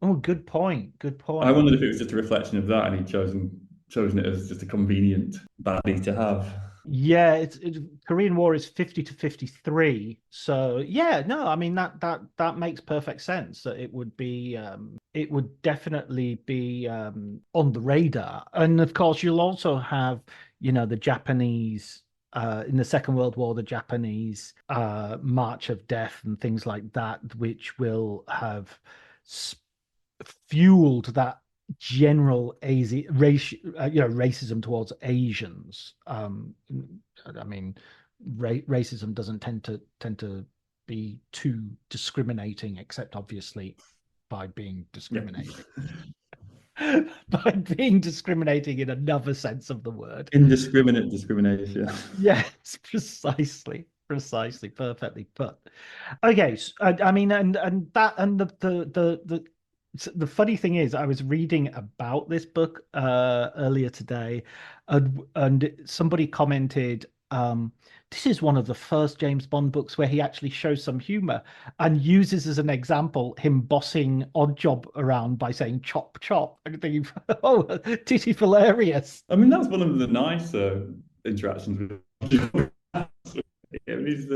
Speaker 1: Oh, good point.
Speaker 2: I wondered if it was just a reflection of that, and he'd chosen it as just a convenient baddie to have.
Speaker 1: Yeah, Korean War is 50 to 53. So yeah, no, I mean that makes perfect sense. That it would definitely be on the radar. And of course, you'll also have, you know, the Japanese in the Second World War, the Japanese March of Death and things like that, which will have fueled that general racism towards Asians. I mean, racism doesn't tend to be too discriminating, except obviously by being discriminating. Yeah. By being discriminating in another sense of the word.
Speaker 2: Indiscriminate discrimination.
Speaker 1: Yes, precisely, perfectly put. Okay, so, I mean, and the funny thing is, I was reading about this book earlier today, and somebody commented This is one of the first James Bond books where he actually shows some humor and uses as an example him bossing Oddjob around by saying chop chop. I'm thinking, oh, this is hilarious.
Speaker 2: I mean, that's one of the nicer interactions with. I mean, he's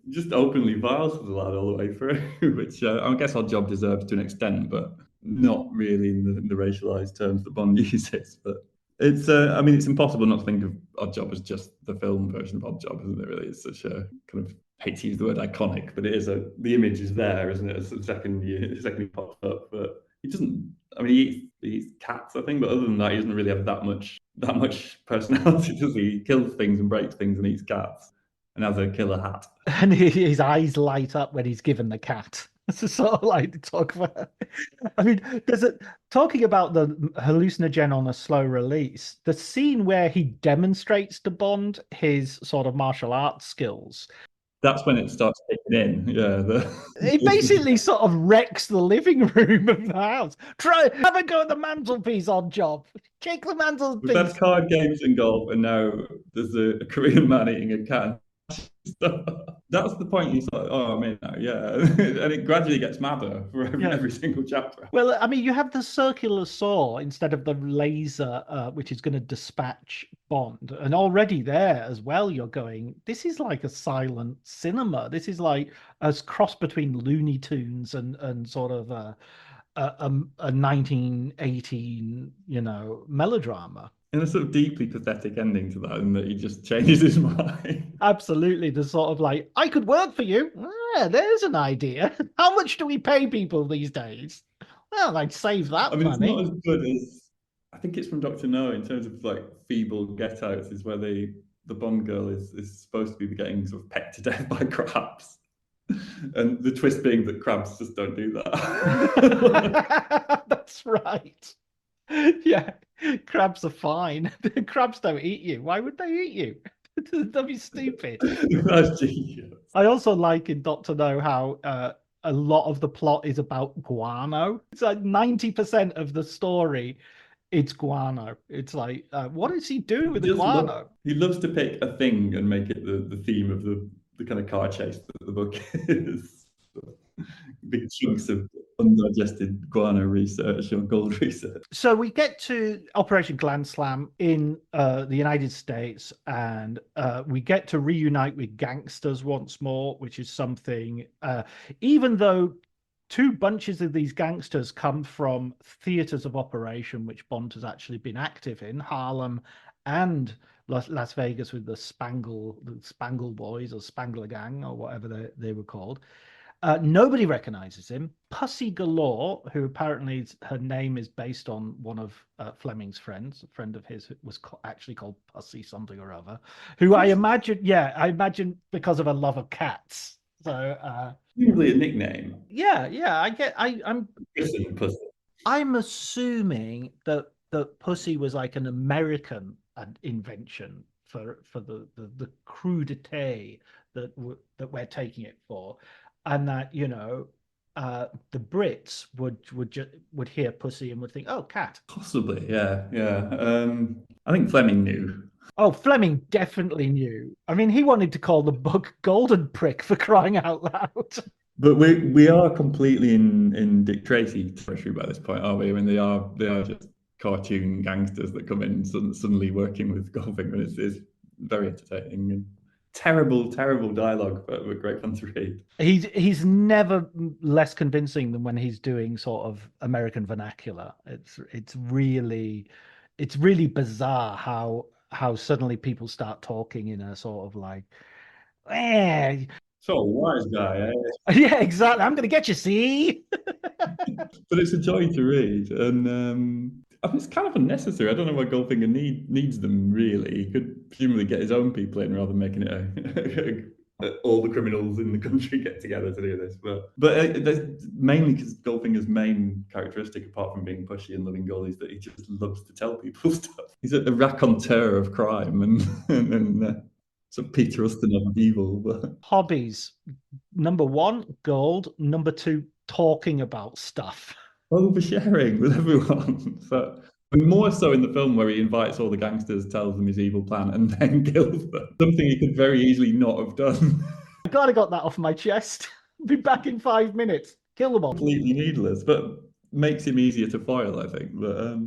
Speaker 2: just openly vile to the lad all the way through, which I guess our job deserves to an extent, but not really in the racialized terms that Bond uses. But it's, I mean, it's impossible not to think of Odd Job as just the film version of Odd Job, isn't it? Really, it's such a kind of, hate to use the word iconic, but it is the image is there, isn't it? As the second he pops up, but he doesn't. I mean, he eats cats, I think, but other than that, he doesn't really have that much personality, does he? He kills things and breaks things and eats cats and has a killer hat.
Speaker 1: And his eyes light up when he's given the cat. It's sort of like talk about. I mean, there's a talking about the hallucinogen on a slow release. The scene where he demonstrates to Bond his sort of martial arts skills.
Speaker 2: That's when it starts kicking in. Yeah,
Speaker 1: It basically sort of wrecks the living room of the house. Try have a go at the mantelpiece, Odd Job. Kick the
Speaker 2: we've had
Speaker 1: mantelpiece.
Speaker 2: card games and golf, and now there's a Korean man eating a cat. That's the point. He's like, oh, I'm in now, yeah, and it gradually gets madder for every single chapter.
Speaker 1: Well, I mean, you have the circular saw instead of the laser, which is going to dispatch Bond, and already there as well. You're going. This is like a silent cinema. This is like a cross between Looney Tunes and sort of a 1918, melodrama.
Speaker 2: And a sort of deeply pathetic ending to that, in that he just changes his mind.
Speaker 1: Absolutely, the sort of like, I could work for you. Ah, there's an idea. How much do we pay people these days? Well, I'd save that
Speaker 2: I mean,
Speaker 1: money.
Speaker 2: it's not as good as, I think it's from Doctor No, in terms of like feeble get outs, is where the Bond girl is supposed to be getting sort of pecked to death by crabs. And the twist being that crabs just don't do that.
Speaker 1: That's right. Yeah, crabs are fine. Crabs don't eat you. Why would they eat you? That'd be stupid.
Speaker 2: That's genius.
Speaker 1: I also like in Doctor No how a lot of the plot is about guano. It's like 90% of the story, it's guano. It's like, what is he doing with the guano?
Speaker 2: He loves to pick a thing and make it the theme of the kind of car chase that the book is. Big chunks of undigested guano research or gold research.
Speaker 1: So we get to Operation Gland Slam in the United States, and we get to reunite with gangsters once more, which is something, even though two bunches of these gangsters come from theaters of operation, which Bond has actually been active in, Harlem and Las Vegas with the Spangle Boys or Spangler Gang or whatever they were called. Nobody recognizes him. Pussy Galore, who apparently her name is based on one of Fleming's friends, a friend of his was actually called Pussy something or other, who I imagine because of a love of cats. So
Speaker 2: usually a nickname.
Speaker 1: Yeah, I'm assuming that Pussy was like an American invention for the crudité that we're taking it for. And that the Brits would hear pussy and would think, oh, cat.
Speaker 2: Possibly, yeah. I think Fleming knew.
Speaker 1: Oh, Fleming definitely knew. I mean, he wanted to call the book Golden Prick, for crying out loud.
Speaker 2: But we are completely in Dick Tracy territory by this point, aren't we? I mean, they are just cartoon gangsters that come in suddenly working with Goldfinger. It's very entertaining and terrible dialogue, but great fun to read.
Speaker 1: He's never less convincing than when he's doing sort of American vernacular. It's really bizarre how suddenly people start talking in a sort of like,
Speaker 2: so wise guy, eh?
Speaker 1: Yeah, exactly. I'm gonna get you, see.
Speaker 2: But it's a joy to read, and I mean, it's kind of unnecessary. I don't know why Goldfinger needs them, really. He could presumably get his own people in rather than making it all the criminals in the country get together to do this. But mainly because Goldfinger's main characteristic, apart from being pushy and loving gold, is that he just loves to tell people stuff. He's a raconteur of crime and sort of Peter Ustinov of evil. But
Speaker 1: hobbies: number one, gold. Number two, talking about stuff.
Speaker 2: Oversharing with everyone. So And more so in the film where he invites all the gangsters, tells them his evil plan, and then kills them. Something he could very easily not have done.
Speaker 1: I glad I got that off my chest. Be back in 5 minutes. Kill them all.
Speaker 2: Completely needless, but makes him easier to foil, I think. But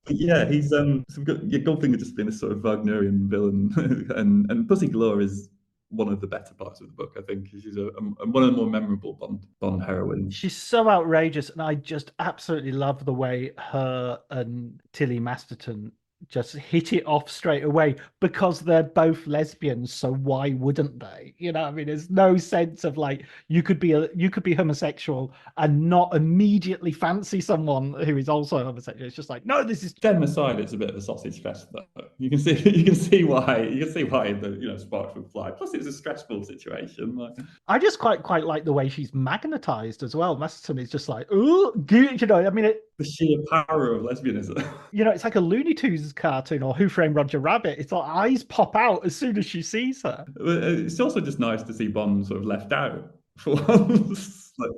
Speaker 2: yeah, he's yeah, Goldfinger just been a sort of Wagnerian villain, and Pussy Galore is one of the better parts of the book. I think she's one of the more memorable Bond heroines.
Speaker 1: She's so outrageous, and I just absolutely love the way her and Tilly Masterton just hit it off straight away because they're both lesbians, so why wouldn't they? You know, I mean, there's no sense of like you could be homosexual and not immediately fancy someone who is also homosexual. It's just like, no, this is
Speaker 2: Them aside, it's a bit of a sausage fest though. You can see why the sparks would fly. Plus it's a stressful situation. Like,
Speaker 1: I just quite like the way she's magnetized as well. Masterton is just like, oh, you know, I mean,
Speaker 2: the sheer power of lesbianism.
Speaker 1: You know, it's like a Looney Tunes cartoon or Who Framed Roger Rabbit. It's like eyes pop out as soon as she sees her.
Speaker 2: It's also just nice to see Bond sort of left out for once. Like,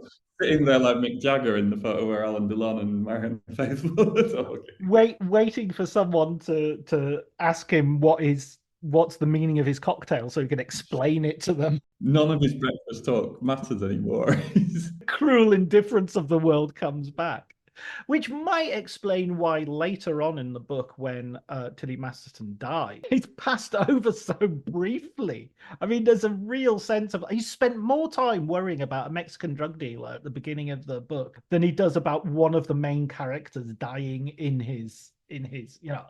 Speaker 2: sitting there like Mick Jagger in the photo where Alan Delon and Marion Faithfull are talking.
Speaker 1: Waiting for someone to ask him what's the meaning of his cocktail so he can explain it to them.
Speaker 2: None of his breakfast talk matters anymore.
Speaker 1: Cruel indifference of the world comes back. Which might explain why later on in the book, when Tilly Masterton died, he's passed over so briefly. I mean, there's a real sense of he spent more time worrying about a Mexican drug dealer at the beginning of the book than he does about one of the main characters dying in his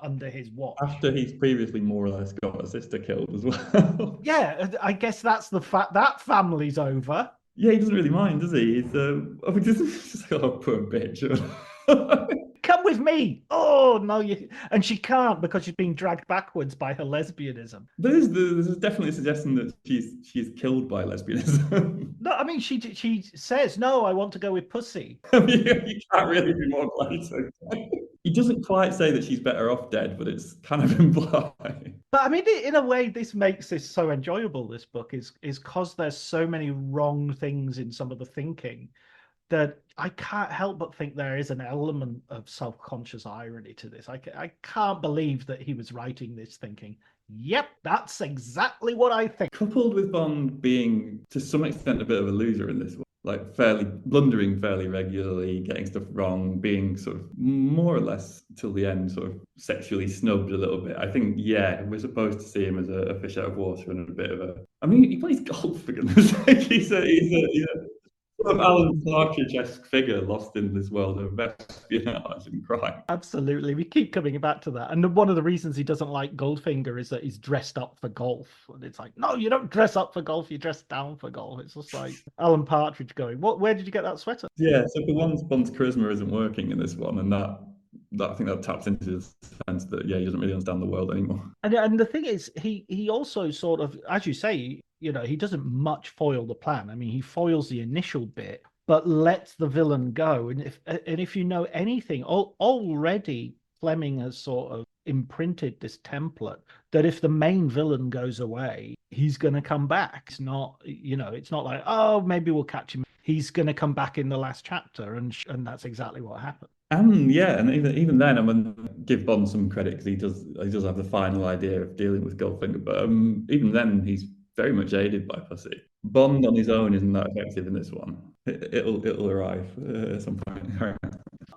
Speaker 1: under his watch.
Speaker 2: After he's previously more or less got a sister killed as well.
Speaker 1: Yeah, I guess that's the fact that family's over.
Speaker 2: Yeah, he doesn't really mind, does he? He's just like, oh, poor bitch.
Speaker 1: Come with me. Oh no, and she can't because she's being dragged backwards by her lesbianism.
Speaker 2: There's definitely a suggestion that she's killed by lesbianism.
Speaker 1: No, I mean she says no. I want to go with Pussy.
Speaker 2: I mean, you can't really be more blatant. He doesn't quite say that she's better off dead, but it's kind of implied.
Speaker 1: But I mean, in a way, this makes this so enjoyable. This book is because there's so many wrong things in some of the thinking that I can't help but think there is an element of self-conscious irony to this. I can't believe that he was writing this thinking, yep, that's exactly what I think.
Speaker 2: Coupled with Bond being, to some extent, a bit of a loser in this one, like blundering fairly regularly, getting stuff wrong, being sort of more or less till the end sort of sexually snubbed a little bit. I think, yeah, we're supposed to see him as a fish out of water and a bit of a... I mean, he plays golf, for goodness sake. He's a sort of Alan Partridge-esque figure lost in this world of espionage and crime.
Speaker 1: Absolutely. We keep coming back to that. And one of the reasons he doesn't like Goldfinger is that he's dressed up for golf. And it's like, no, you don't dress up for golf, you dress down for golf. It's just like Alan Partridge going, where did you get that sweater?
Speaker 2: Yeah, so for once, Bond's charisma isn't working in this one, and that I think that taps into his sense that, yeah, he doesn't really understand the world anymore.
Speaker 1: And the thing is, he also sort of, as you say, you know, he doesn't much foil the plan. I mean, he foils the initial bit, but lets the villain go. And if you know anything, already Fleming has sort of imprinted this template that if the main villain goes away, he's going to come back. It's not, you know, it's not like, oh, maybe we'll catch him. He's going to come back in the last chapter, and that's exactly what happened.
Speaker 2: Yeah, and even then, I'm going to give Bond some credit because he does have the final idea of dealing with Goldfinger. But even then, he's very much aided by Pussy. Bond on his own isn't that effective in this one. It'll arrive at some point.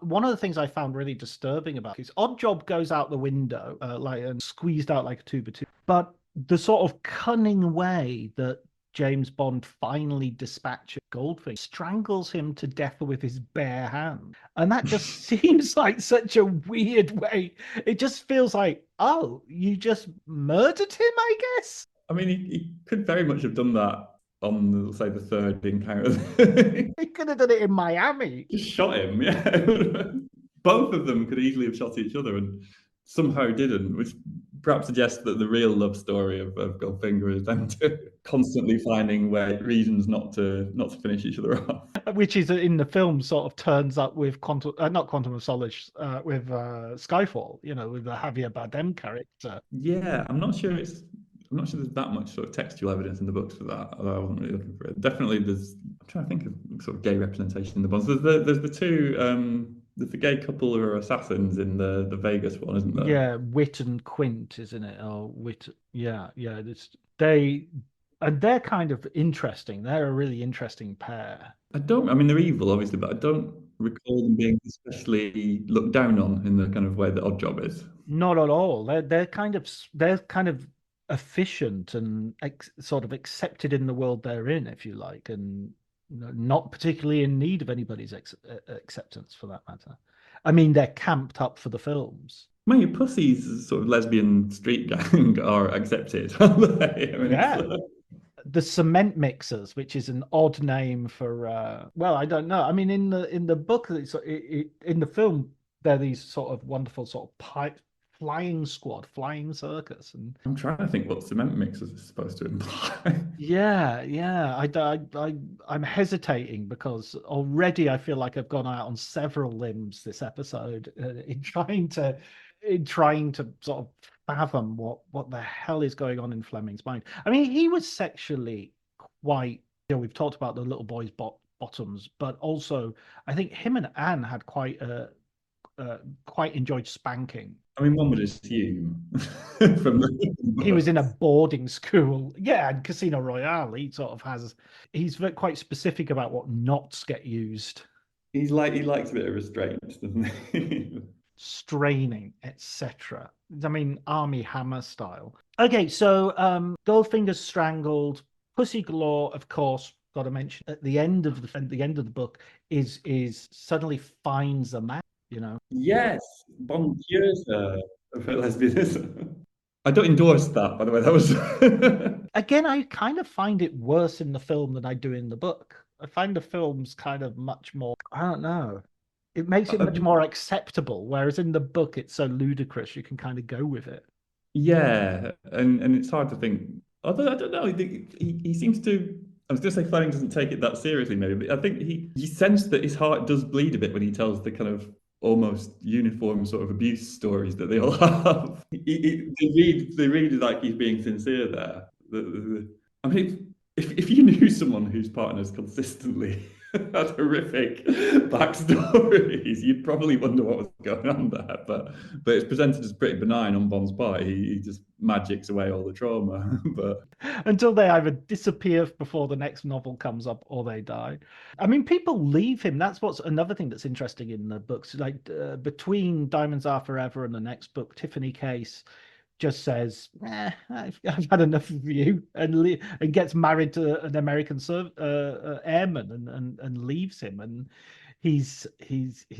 Speaker 1: One of the things I found really disturbing about his Odd Job goes out the window, and squeezed out like a tube of tube. But the sort of cunning way that James Bond finally dispatches Goldfinger strangles him to death with his bare hand. And that just seems like such a weird way. It just feels like, oh, you just murdered him, I guess?
Speaker 2: I mean, he could very much have done that on, say, the third encounter.
Speaker 1: He could have done it in Miami.
Speaker 2: Just shot him, yeah. Both of them could easily have shot each other and somehow didn't, which perhaps suggests that the real love story of Goldfinger is them constantly finding reasons not to finish each other off. Which
Speaker 1: is in the film sort of turns up with not Quantum of Solace, with Skyfall, you know, with the Javier Bardem character.
Speaker 2: Yeah, I'm not sure there's that much sort of textual evidence in the books for that, although I wasn't really looking for it. Definitely I'm trying to think of sort of gay representation in the Bonds. There's the the gay couple who are assassins in the Vegas one, isn't there?
Speaker 1: Yeah, Wit and Quint, isn't it? Or Wit, yeah, yeah. They and they're kind of interesting. They're a really interesting pair.
Speaker 2: I mean, they're evil, obviously, but I don't recall them being especially looked down on in the kind of way that Oddjob is.
Speaker 1: Not at all. They're kind of efficient and sort of accepted in the world they're in, if you like, and not particularly in need of anybody's acceptance for that matter. I mean, they're camped up for the films.
Speaker 2: I mean, Pussy's sort of lesbian street gang are accepted, aren't they? I mean, it's
Speaker 1: Yeah, the cement mixers, which is an odd name for well, I don't know. I mean, in the book, in the film, they're these sort of wonderful sort of flying squad, flying circus, and
Speaker 2: I'm trying to think what cement mixers is supposed to imply.
Speaker 1: yeah, yeah. I'm hesitating because already I feel like I've gone out on several limbs this episode in trying to sort of fathom what the hell is going on in Fleming's mind. I mean, he was sexually quite. We've talked about the little boy's bottoms, but also I think him and Anne had quite enjoyed spanking.
Speaker 2: I mean, one would assume from the
Speaker 1: He was in a
Speaker 2: books.
Speaker 1: boarding school. Yeah, and Casino Royale, he's quite specific about what knots get used,
Speaker 2: He likes a bit of restraint, doesn't he?
Speaker 1: straining, etc. I mean, Army Hammer style. Okay, so Goldfinger's strangled. Pussy Galore, of course, got to mention at the end of the book is suddenly finds a man, you know.
Speaker 2: Yes, Bond cures her of her lesbianism. I don't endorse that, by the way. That was
Speaker 1: Again, I kind of find it worse in the film than I do in the book. I find the film's kind of much more, I don't know. It makes it much more acceptable, whereas in the book it's so ludicrous you can kind of go with it.
Speaker 2: yeah, and it's hard to think. Although I don't know, he seems to. I was going to say Fleming doesn't take it that seriously, maybe, but I think you sense that his heart does bleed a bit when he tells the kind of almost uniform sort of abuse stories that they all have. They read like he's being sincere there. I mean, if you knew someone whose partners consistently had horrific backstories, you'd probably wonder what was going on there. But it's presented as pretty benign on Bond's part. He just magics away all the trauma. But
Speaker 1: Until they either disappear before the next novel comes up or they die. I mean, people leave him. That's what's another thing that's interesting in the books. Like between Diamonds Are Forever and the next book, Tiffany Case just says, I've had enough of you, and gets married to an American airman and leaves him. And he's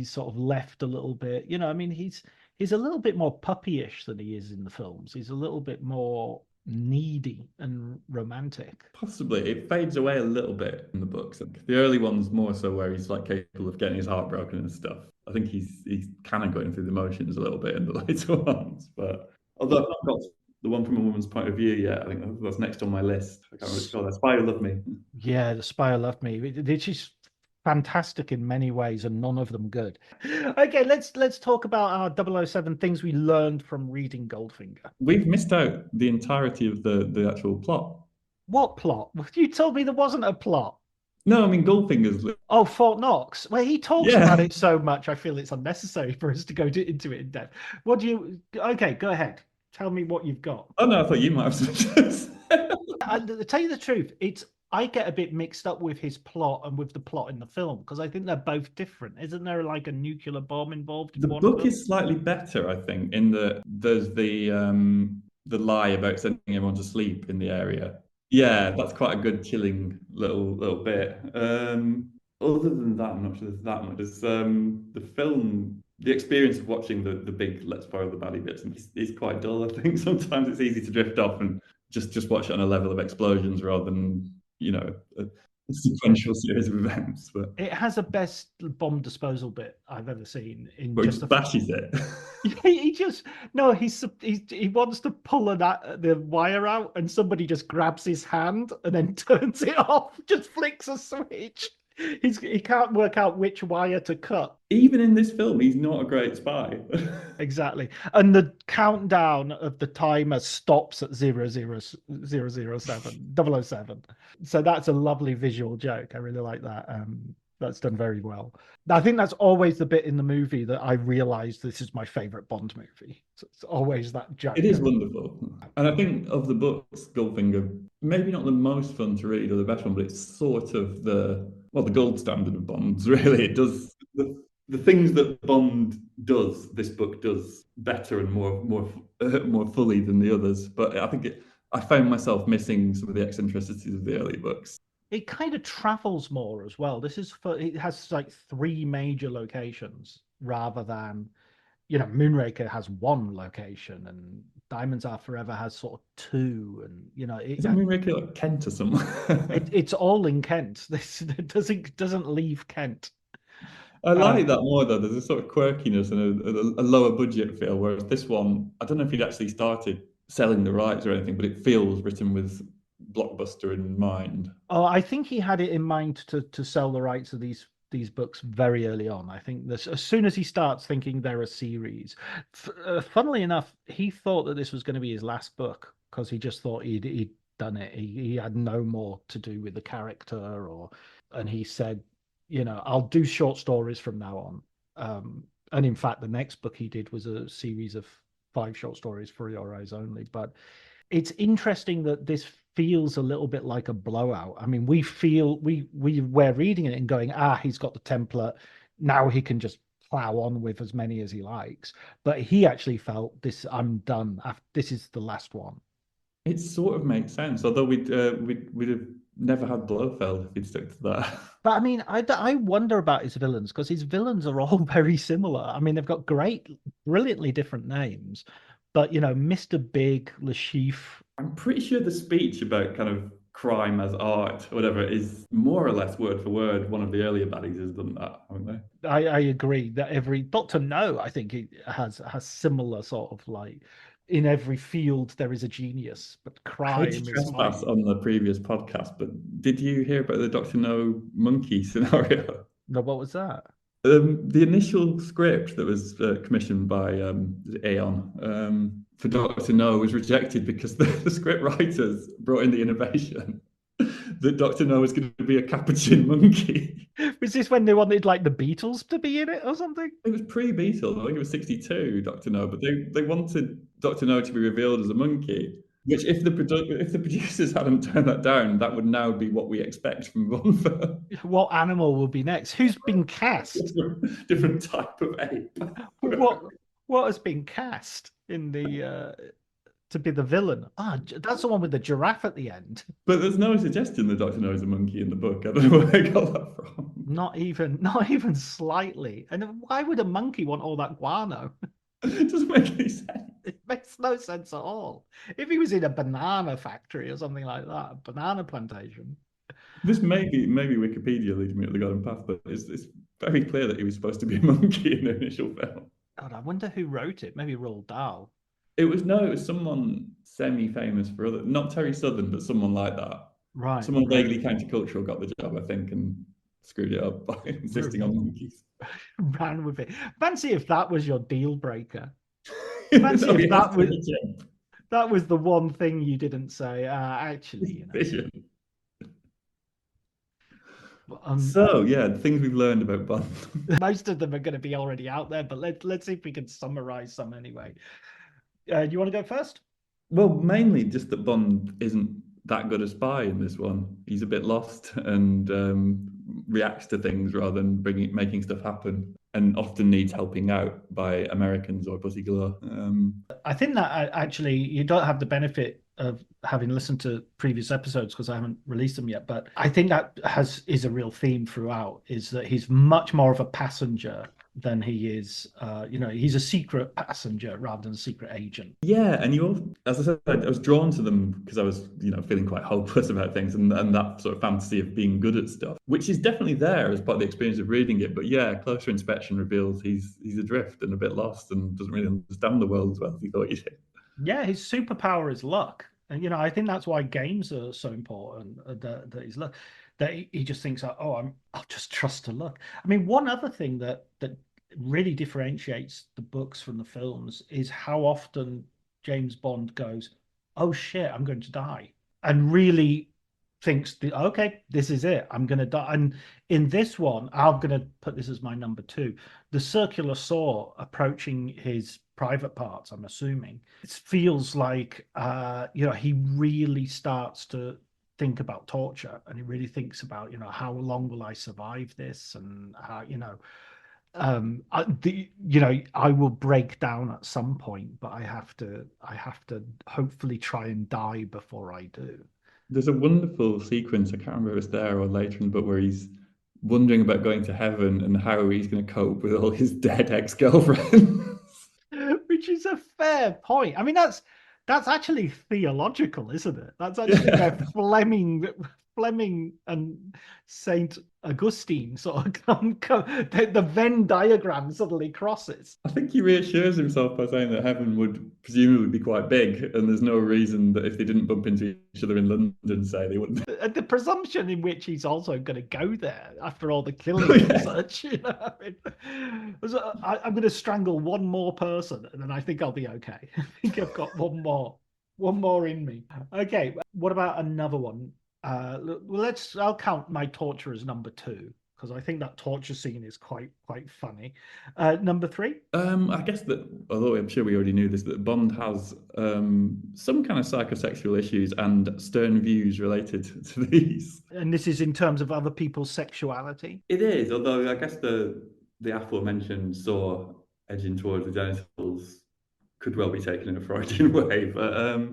Speaker 1: sort of left a little bit, I mean, he's a little bit more puppyish than he is in the films. He's a little bit more needy and romantic.
Speaker 2: possibly it fades away a little bit in the books. The early ones more so where he's like capable of getting his heart broken and stuff. I think he's kind of going through the motions a little bit in the later ones. But although I've not got the one from a woman's point of view yet, I think that's next on my list. I can't remember what it's called. That Spy Who Loved Me.
Speaker 1: Yeah, The Spy Who Loved Me. She's fantastic in many ways and none of them good. Okay, let's talk about our 007 things we learned from reading Goldfinger.
Speaker 2: We've missed out the entirety of the actual plot.
Speaker 1: What plot? You told me there wasn't a plot.
Speaker 2: No, I mean Goldfinger's.
Speaker 1: Oh, Fort Knox. Well, he talks
Speaker 2: Yeah.
Speaker 1: about it so much, I feel it's unnecessary for us to go into it in depth. What do you? Okay, go ahead. Tell me what you've got.
Speaker 2: Oh no, I thought you might have suggested.
Speaker 1: And to tell you the truth, I get a bit mixed up with his plot and with the plot in the film because I think they're both different. Isn't there like a nuclear bomb involved in
Speaker 2: The
Speaker 1: one of
Speaker 2: book
Speaker 1: them?
Speaker 2: is slightly better, I think, in that there's the lie about sending everyone to sleep in the area. Yeah, that's quite a good chilling little bit. Other than that, I'm not sure there's that much. There's the film, the experience of watching the big let's spoil the baddie bits is quite dull. I think sometimes it's easy to drift off and just watch it on a level of explosions rather than a sequential series of events. But
Speaker 1: It has a best bomb disposal bit I've ever seen in
Speaker 2: he
Speaker 1: just
Speaker 2: just bashes it.
Speaker 1: he just no he wants to pull the wire out and somebody just grabs his hand and then turns it off, just flicks a switch. He can't work out which wire to cut.
Speaker 2: Even in this film, he's not a great spy.
Speaker 1: Exactly. And the countdown of the timer stops at 00007 007. So that's a lovely visual joke. I really like that. That's done very well. I think that's always the bit in the movie that I realize this is my favorite Bond movie. So it's always that
Speaker 2: It
Speaker 1: Jack
Speaker 2: is
Speaker 1: going,
Speaker 2: wonderful. And I think of the books, Goldfinger, maybe not the most fun to read or the best one, but it's sort of the gold standard of Bonds, really. It does the things that Bond does, this book does better and more fully than the others. But I found myself missing some of the eccentricities of the early books.
Speaker 1: it kind of travels more as well. It has like three major locations rather than, Moonraker has one location and Diamonds Are Forever has sort of two, and
Speaker 2: Is it Moonraker like Kent or something?
Speaker 1: it's all in Kent. This it doesn't leave Kent.
Speaker 2: I like that more though. There's a sort of quirkiness and a lower budget feel, whereas this one, I don't know if he'd actually started selling the rights or anything, but it feels written with blockbuster in mind.
Speaker 1: Oh, I think he had it in mind to sell the rights of these books very early on. I think this as soon as he starts thinking they're a series. Funnily enough, he thought that this was going to be his last book because he just thought he'd done it. He had no more to do with the character, and he said, I'll do short stories from now on. And in fact, the next book he did was a series of 5 short stories for Your Eyes Only. But it's interesting that this feels a little bit like a blowout. I mean, we're reading it and going, he's got the template. Now he can just plow on with as many as he likes. But he actually felt this, I'm done. This is the last one.
Speaker 2: It sort of makes sense, although we'd have never had Blofeld if he'd stuck to that.
Speaker 1: But I mean, I wonder about his villains because his villains are all very similar. I mean, they've got brilliantly different names. But, Mr. Big, Le Chiffre.
Speaker 2: I'm pretty sure the speech about kind of crime as art, or whatever, is more or less word for word. One of the earlier baddies has done that, haven't they?
Speaker 1: I agree that every Dr. No, I think he has similar sort of like in every field there is a genius, but
Speaker 2: I hate to
Speaker 1: crime is my.
Speaker 2: trespass on the previous podcast, but did you hear about the Doctor No monkey scenario?
Speaker 1: No, what was that?
Speaker 2: The initial script that was commissioned by Aeon for Doctor No was rejected because the script writers brought in the innovation that Doctor No was going to be a capuchin monkey.
Speaker 1: Was this when they wanted like the Beatles to be in it or something?
Speaker 2: It was pre-Beatles. I think it was 62, Doctor No, but they wanted Doctor No to be revealed as a monkey. Which, if the producers hadn't turned that down, that would now be what we expect from Bond film.
Speaker 1: What animal will be next? Who's been cast?
Speaker 2: Different type of ape.
Speaker 1: What has been cast in the to be the villain? That's the one with the giraffe at the end.
Speaker 2: But there's no suggestion that Doctor No is a monkey in the book. I don't know where I got that from.
Speaker 1: Not even slightly. And why would a monkey want all that guano?
Speaker 2: It doesn't make any sense.
Speaker 1: It makes no sense at all. If he was in a banana factory or something like that, a banana plantation.
Speaker 2: This may be Wikipedia leading me up the garden path, but it's very clear that he was supposed to be a monkey in the initial film.
Speaker 1: God, I wonder who wrote it. Maybe Roald Dahl.
Speaker 2: It was someone semi-famous for other, not Terry Southern, but someone like that.
Speaker 1: Right.
Speaker 2: Someone vaguely countercultural got the job, I think, and screwed it up by insisting on monkeys.
Speaker 1: Ran with it. Fancy if that was your deal breaker. Fancy if that was the one thing you didn't say. Actually,
Speaker 2: So yeah, the things we've learned about Bond.
Speaker 1: Most of them are going to be already out there, but let's see if we can summarize some anyway. You want to go first?
Speaker 2: Well, mainly just that Bond isn't that good a spy in this one. He's a bit lost and reacts to things rather than making stuff happen, and often needs helping out by Americans or Pussy Galore.
Speaker 1: I think that actually you don't have the benefit of having listened to previous episodes because I haven't released them yet, but I think that is a real theme throughout, is that he's much more of a passenger than he is, he's a secret passenger rather than a secret agent.
Speaker 2: Yeah, and as I said, I was drawn to them because I was, feeling quite hopeless about things, and that sort of fantasy of being good at stuff, which is definitely there as part of the experience of reading it. But yeah, closer inspection reveals he's adrift and a bit lost and doesn't really understand the world as well as he thought he did.
Speaker 1: Yeah, his superpower is luck, and I think that's why games are so important. That he's luck. That he just thinks, I'll just trust to luck. I mean, one other thing that really differentiates the books from the films is how often James Bond goes, "Oh shit, I'm going to die," and really thinks, okay, this is it. I'm going to die. And in this one, I'm going to put this as my number two. The circular saw approaching his private parts, I'm assuming. It feels like, he really starts to think about torture, and he really thinks about, how long will I survive this, and how, I will break down at some point, but I have to hopefully try and die before I do.
Speaker 2: There's a wonderful sequence, I can't remember if it's there or later in the book, where he's wondering about going to heaven and how he's going to cope with all his dead ex-girlfriends.
Speaker 1: Which is a fair point. I mean, that's actually theological, isn't it? That's actually where
Speaker 2: Yeah.
Speaker 1: Fleming and Saint Augustine sort of the Venn diagram suddenly crosses.
Speaker 2: I think he reassures himself by saying that heaven would presumably be quite big, and there's no reason that if they didn't bump into each other in London, say they wouldn't.
Speaker 1: The presumption in which he's also going to go there after all the killing
Speaker 2: Oh,
Speaker 1: and
Speaker 2: yeah.
Speaker 1: such, I'm going to strangle one more person, and then I think I'll be okay. I think I've got one more in me. Okay, what about another one? Well, I'll count my torture as number two, because I think that torture scene is quite funny. Number three.
Speaker 2: I guess that, although I'm sure we already knew this, that Bond has some kind of psychosexual issues and stern views related to these.
Speaker 1: And this is in terms of other people's sexuality.
Speaker 2: It is, although I guess the aforementioned saw edging towards the genitals could well be taken in a Freudian way, but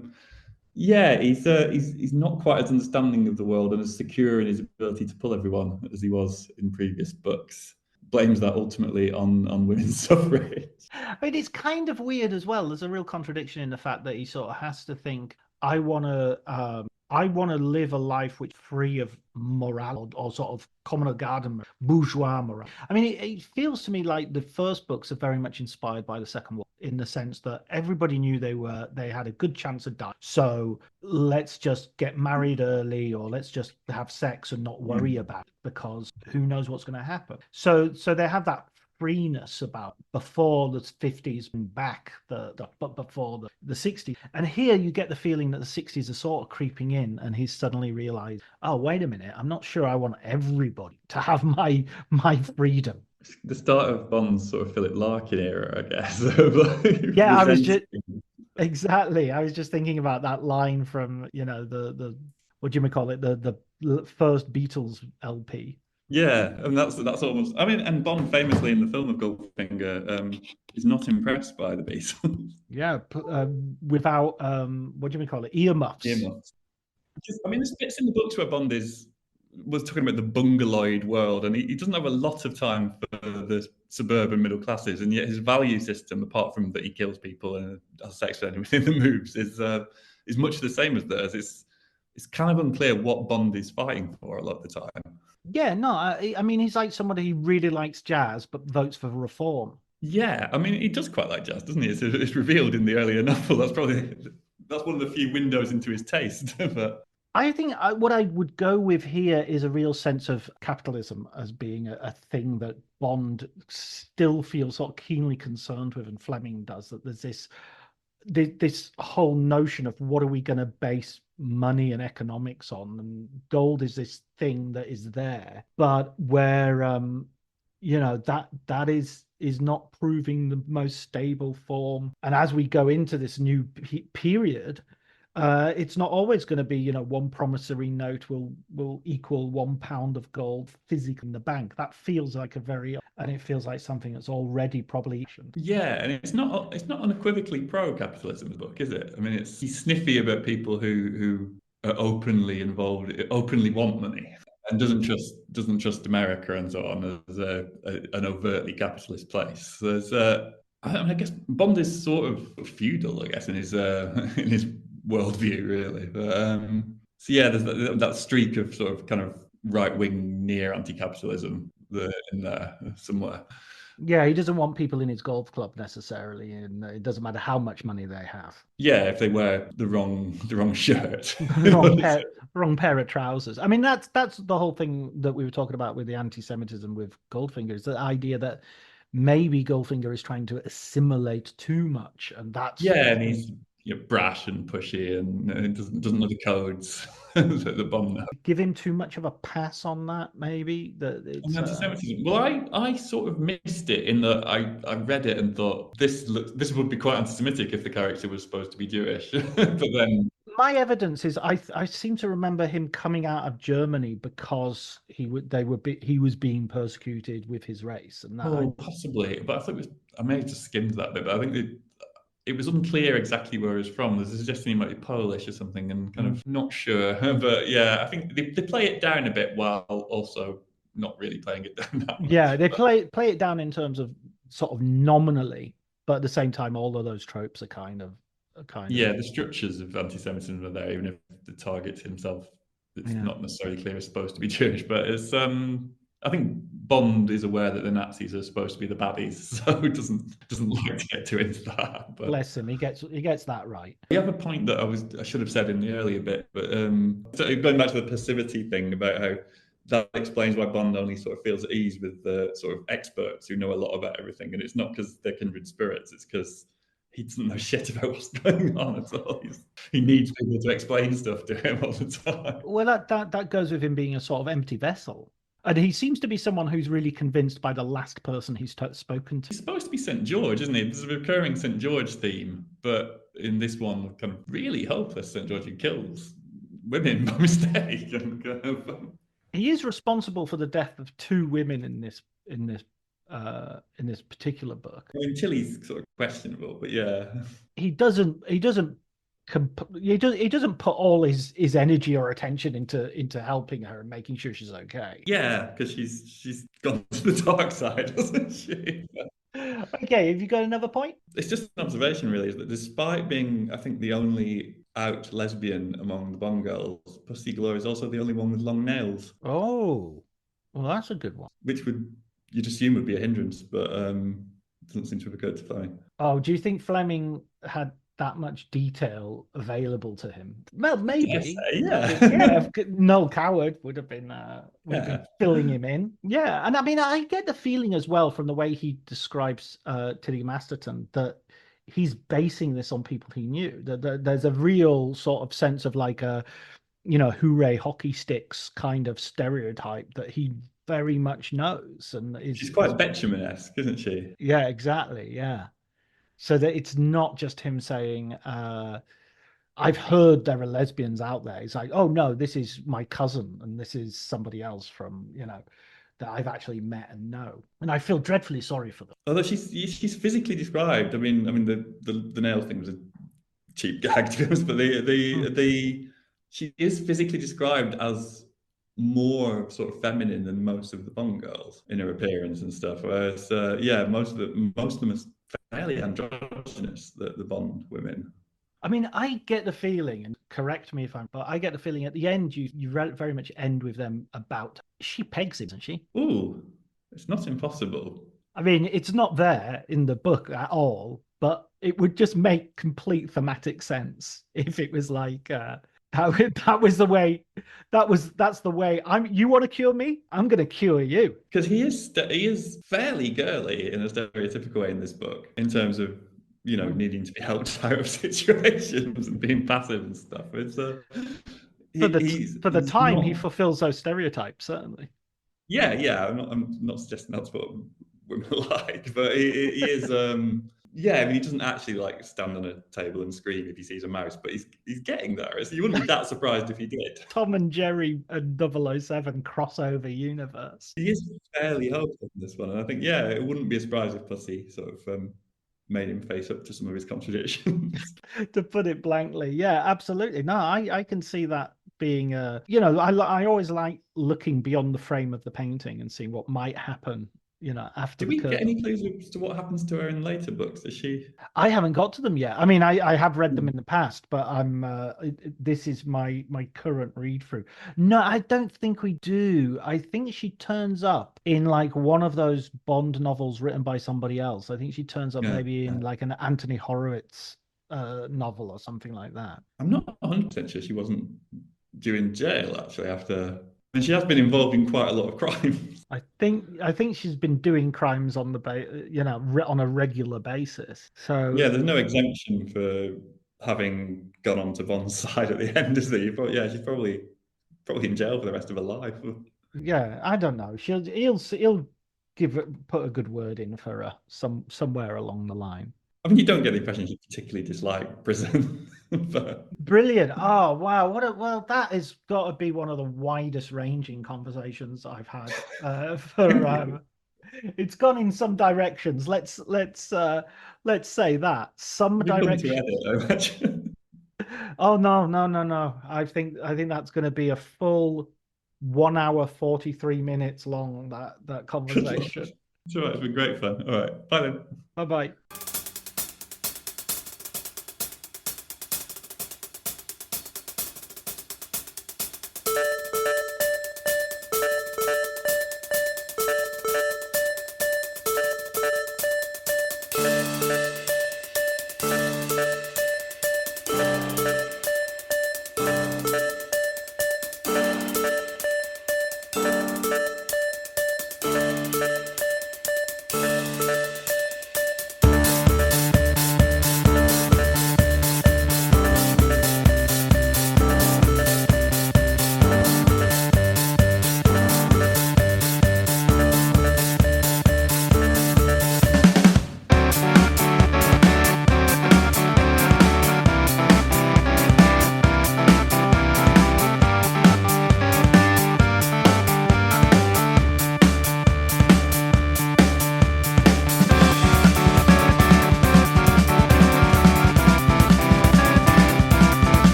Speaker 2: yeah, he's not quite as understanding of the world and as secure in his ability to pull everyone as he was in previous books. Blames that ultimately on women's suffrage.
Speaker 1: I mean, it's kind of weird as well. There's a real contradiction in the fact that he sort of has to think, I want to live a life which free of morale or sort of common garden bourgeois morale. I mean, it feels to me like the first books are very much inspired by the second one, in the sense that everybody knew they had a good chance of dying. So let's just get married early, or let's just have sex and not worry about it, because who knows what's going to happen. So they have that freeness about before the 50s and back but before the 60s. And here you get the feeling that the 60s are sort of creeping in, and he's suddenly realized, oh, wait a minute, I'm not sure I want everybody to have my freedom.
Speaker 2: The start of Bond's sort of Philip Larkin era, I guess. Of like
Speaker 1: Yeah, I was just
Speaker 2: resenting.
Speaker 1: exactly. I was just thinking about that line from, the what do you call it, the first Beatles LP.
Speaker 2: Yeah, and that's almost. I mean, and Bond famously in the film of Goldfinger is not impressed by the Beatles.
Speaker 1: Yeah, without what do you call it, earmuffs.
Speaker 2: Earmuffs. I mean, there's bits in the books where Bond was talking about the bungaloid world, and he doesn't have a lot of time for the suburban middle classes, and yet his value system, apart from that he kills people and has sex with anyone in the moves, is much the same as theirs. It's kind of unclear what Bond is fighting for a lot of the time.
Speaker 1: Yeah, no, I mean, he's like somebody who really likes jazz but votes for reform.
Speaker 2: Yeah, I mean, he does quite like jazz, doesn't he? It's revealed in the earlier novel. That's one of the few windows into his taste. But
Speaker 1: I think what I would go with here is a real sense of capitalism as being a thing that Bond still feels sort of keenly concerned with, and Fleming does. That there's this whole notion of what are we going to base money and economics on, and gold is this thing that is there, but where that is not proving the most stable form. And as we go into this new period, it's not always going to be, one promissory note will equal £1 of gold physically in the bank. That feels like and it feels like something that's already probably.
Speaker 2: yeah, and it's not unequivocally pro-capitalism, the book, is it? I mean, he's sniffy about people who are openly involved, openly want money, and doesn't trust America and so on as an overtly capitalist place. So there's I guess Bond is sort of feudal, I guess, in his in his worldview, really. But so yeah, there's that streak of sort of kind of right-wing near anti-capitalism in there somewhere.
Speaker 1: Yeah, he doesn't want people in his golf club necessarily, and it doesn't matter how much money they have.
Speaker 2: Yeah, if they wear the wrong shirt.
Speaker 1: Wrong pair of trousers. I mean, that's the whole thing that we were talking about with the anti-Semitism with Goldfinger, is the idea that maybe Goldfinger is trying to assimilate too much, and that's
Speaker 2: Yeah, and brash and pushy, and doesn't know the codes that the Bond knows.
Speaker 1: Give him too much of a pass on that, maybe. That it's
Speaker 2: Anti-Semitism. Well, I sort of missed it in that I read it and thought this would be quite anti-Semitic if the character was supposed to be Jewish, but then
Speaker 1: my evidence is I seem to remember him coming out of Germany because he was being persecuted with his race, and that
Speaker 2: possibly. But I thought I may have just skimmed that bit, but I think it was unclear exactly where he was from. There's a suggestion he might be Polish or something, and kind of not sure. But yeah, I think they play it down a bit while also not really playing it down that much.
Speaker 1: Yeah, they play it down in terms of sort of nominally, but at the same time, all of those tropes are kind of
Speaker 2: the structures of anti-Semitism are there, even if the target himself, it's not necessarily clear is supposed to be Jewish. But it's I think Bond is aware that the Nazis are supposed to be the baddies, so he doesn't like to get too into that. But
Speaker 1: bless him, he gets that right.
Speaker 2: We have a point that I should have said in the earlier bit, but so going back to the passivity thing about how that explains why Bond only sort of feels at ease with the sort of experts who know a lot about everything, and it's not because they're kindred spirits; it's because he doesn't know shit about what's going on at all. He needs people to explain stuff to him all the time.
Speaker 1: Well, that goes with him being a sort of empty vessel. And he seems to be someone who's really convinced by the last person he's spoken to.
Speaker 2: He's supposed to be St. George, isn't he? There's a recurring St. George theme, but in this one, kind of really hopeless St. George who kills women by mistake.
Speaker 1: He is responsible for the death of 2 women in this particular book.
Speaker 2: I mean, Tilly's sort of questionable, but yeah,
Speaker 1: he doesn't put all his energy or attention into helping her and making sure she's okay.
Speaker 2: Yeah, because she's gone to the dark side, hasn't she?
Speaker 1: Okay, have you got another point?
Speaker 2: It's just an observation, really, is that despite being, I think, the only out lesbian among the Bond girls, Pussy Galore is also the only one with long nails.
Speaker 1: Oh, well, that's a good one.
Speaker 2: Which you'd assume would be a hindrance, but doesn't seem to have occurred to Fleming.
Speaker 1: Oh, do you think Fleming had that much detail available to him? Well, maybe.
Speaker 2: Yeah.
Speaker 1: Noel Coward would have been filling him in. Yeah, and I mean, I get the feeling as well from the way he describes Tilly Masterton that he's basing this on people he knew. That there's a real sort of sense of like a, hooray hockey sticks kind of stereotype that he very much knows, and
Speaker 2: she's quite Betjeman-esque, isn't she?
Speaker 1: Yeah, exactly. Yeah. So that it's not just him saying, I've heard there are lesbians out there. It's like, oh no, this is my cousin and this is somebody else from, that I've actually met and know. And I feel dreadfully sorry for them.
Speaker 2: Although she's physically described. I mean the nail thing was a cheap gag, to be honest, but she is physically described as more sort of feminine than most of the Bond girls in her appearance and stuff. Whereas most of them are fairly androgynous, the Bond women.
Speaker 1: I mean, I get the feeling, and correct me if but I get the feeling at the end you very much end with them about she pegs him, doesn't she?
Speaker 2: Ooh, it's not impossible.
Speaker 1: I mean, it's not there in the book at all, but it would just make complete thematic sense if it was like that was the way. That's the way. You want to cure me? I'm going to cure you.
Speaker 2: Because he is fairly girly in a stereotypical way in this book, in terms of needing to be helped out of situations and being passive and stuff. It's for
Speaker 1: the time he fulfills those stereotypes, certainly.
Speaker 2: Yeah. I'm not suggesting that's what women like, but he is. Yeah, I mean, he doesn't actually like stand on a table and scream if he sees a mouse, but he's getting there. So you wouldn't be that surprised if he did.
Speaker 1: Tom and Jerry and 007 crossover universe.
Speaker 2: He is fairly hopeful in this one, and I think it wouldn't be a surprise if Pussy sort of made him face up to some of his contradictions.
Speaker 1: To put it blankly, yeah, absolutely. No, I can see that being I always like looking beyond the frame of the painting and seeing what might happen. After
Speaker 2: do we get any clues as to what happens to her in later books? Is she?
Speaker 1: I haven't got to them yet. I mean, I have read them in the past, but this is my current read through. No, I don't think we do. I think she turns up in like one of those Bond novels written by somebody else. I think she turns up maybe in like an Anthony Horowitz novel or something like that.
Speaker 2: I'm not 100% sure she wasn't due in jail actually after. And she has been involved in quite a lot of crimes.
Speaker 1: I think she's been doing crimes on on a regular basis. So
Speaker 2: yeah, there's no exemption for having gone on to Bond's side at the end, is he? But yeah, she's probably in jail for the rest of her life.
Speaker 1: Yeah, I don't know. He'll put a good word in for her somewhere along the line.
Speaker 2: I mean, you don't get the impression she particularly disliked prison. But
Speaker 1: Brilliant. Oh wow, well, that has got to be one of the widest ranging conversations I've had. For it's gone in some directions. Let's say that. Some
Speaker 2: it'd be fun to
Speaker 1: direction.
Speaker 2: edit, I imagine.
Speaker 1: Oh no, no, no, no. I think that's going to be a full 1 hour 43 minutes long, that
Speaker 2: Good lord.
Speaker 1: conversation.
Speaker 2: It's all right, it's been great fun. All right, bye then.
Speaker 1: Bye bye.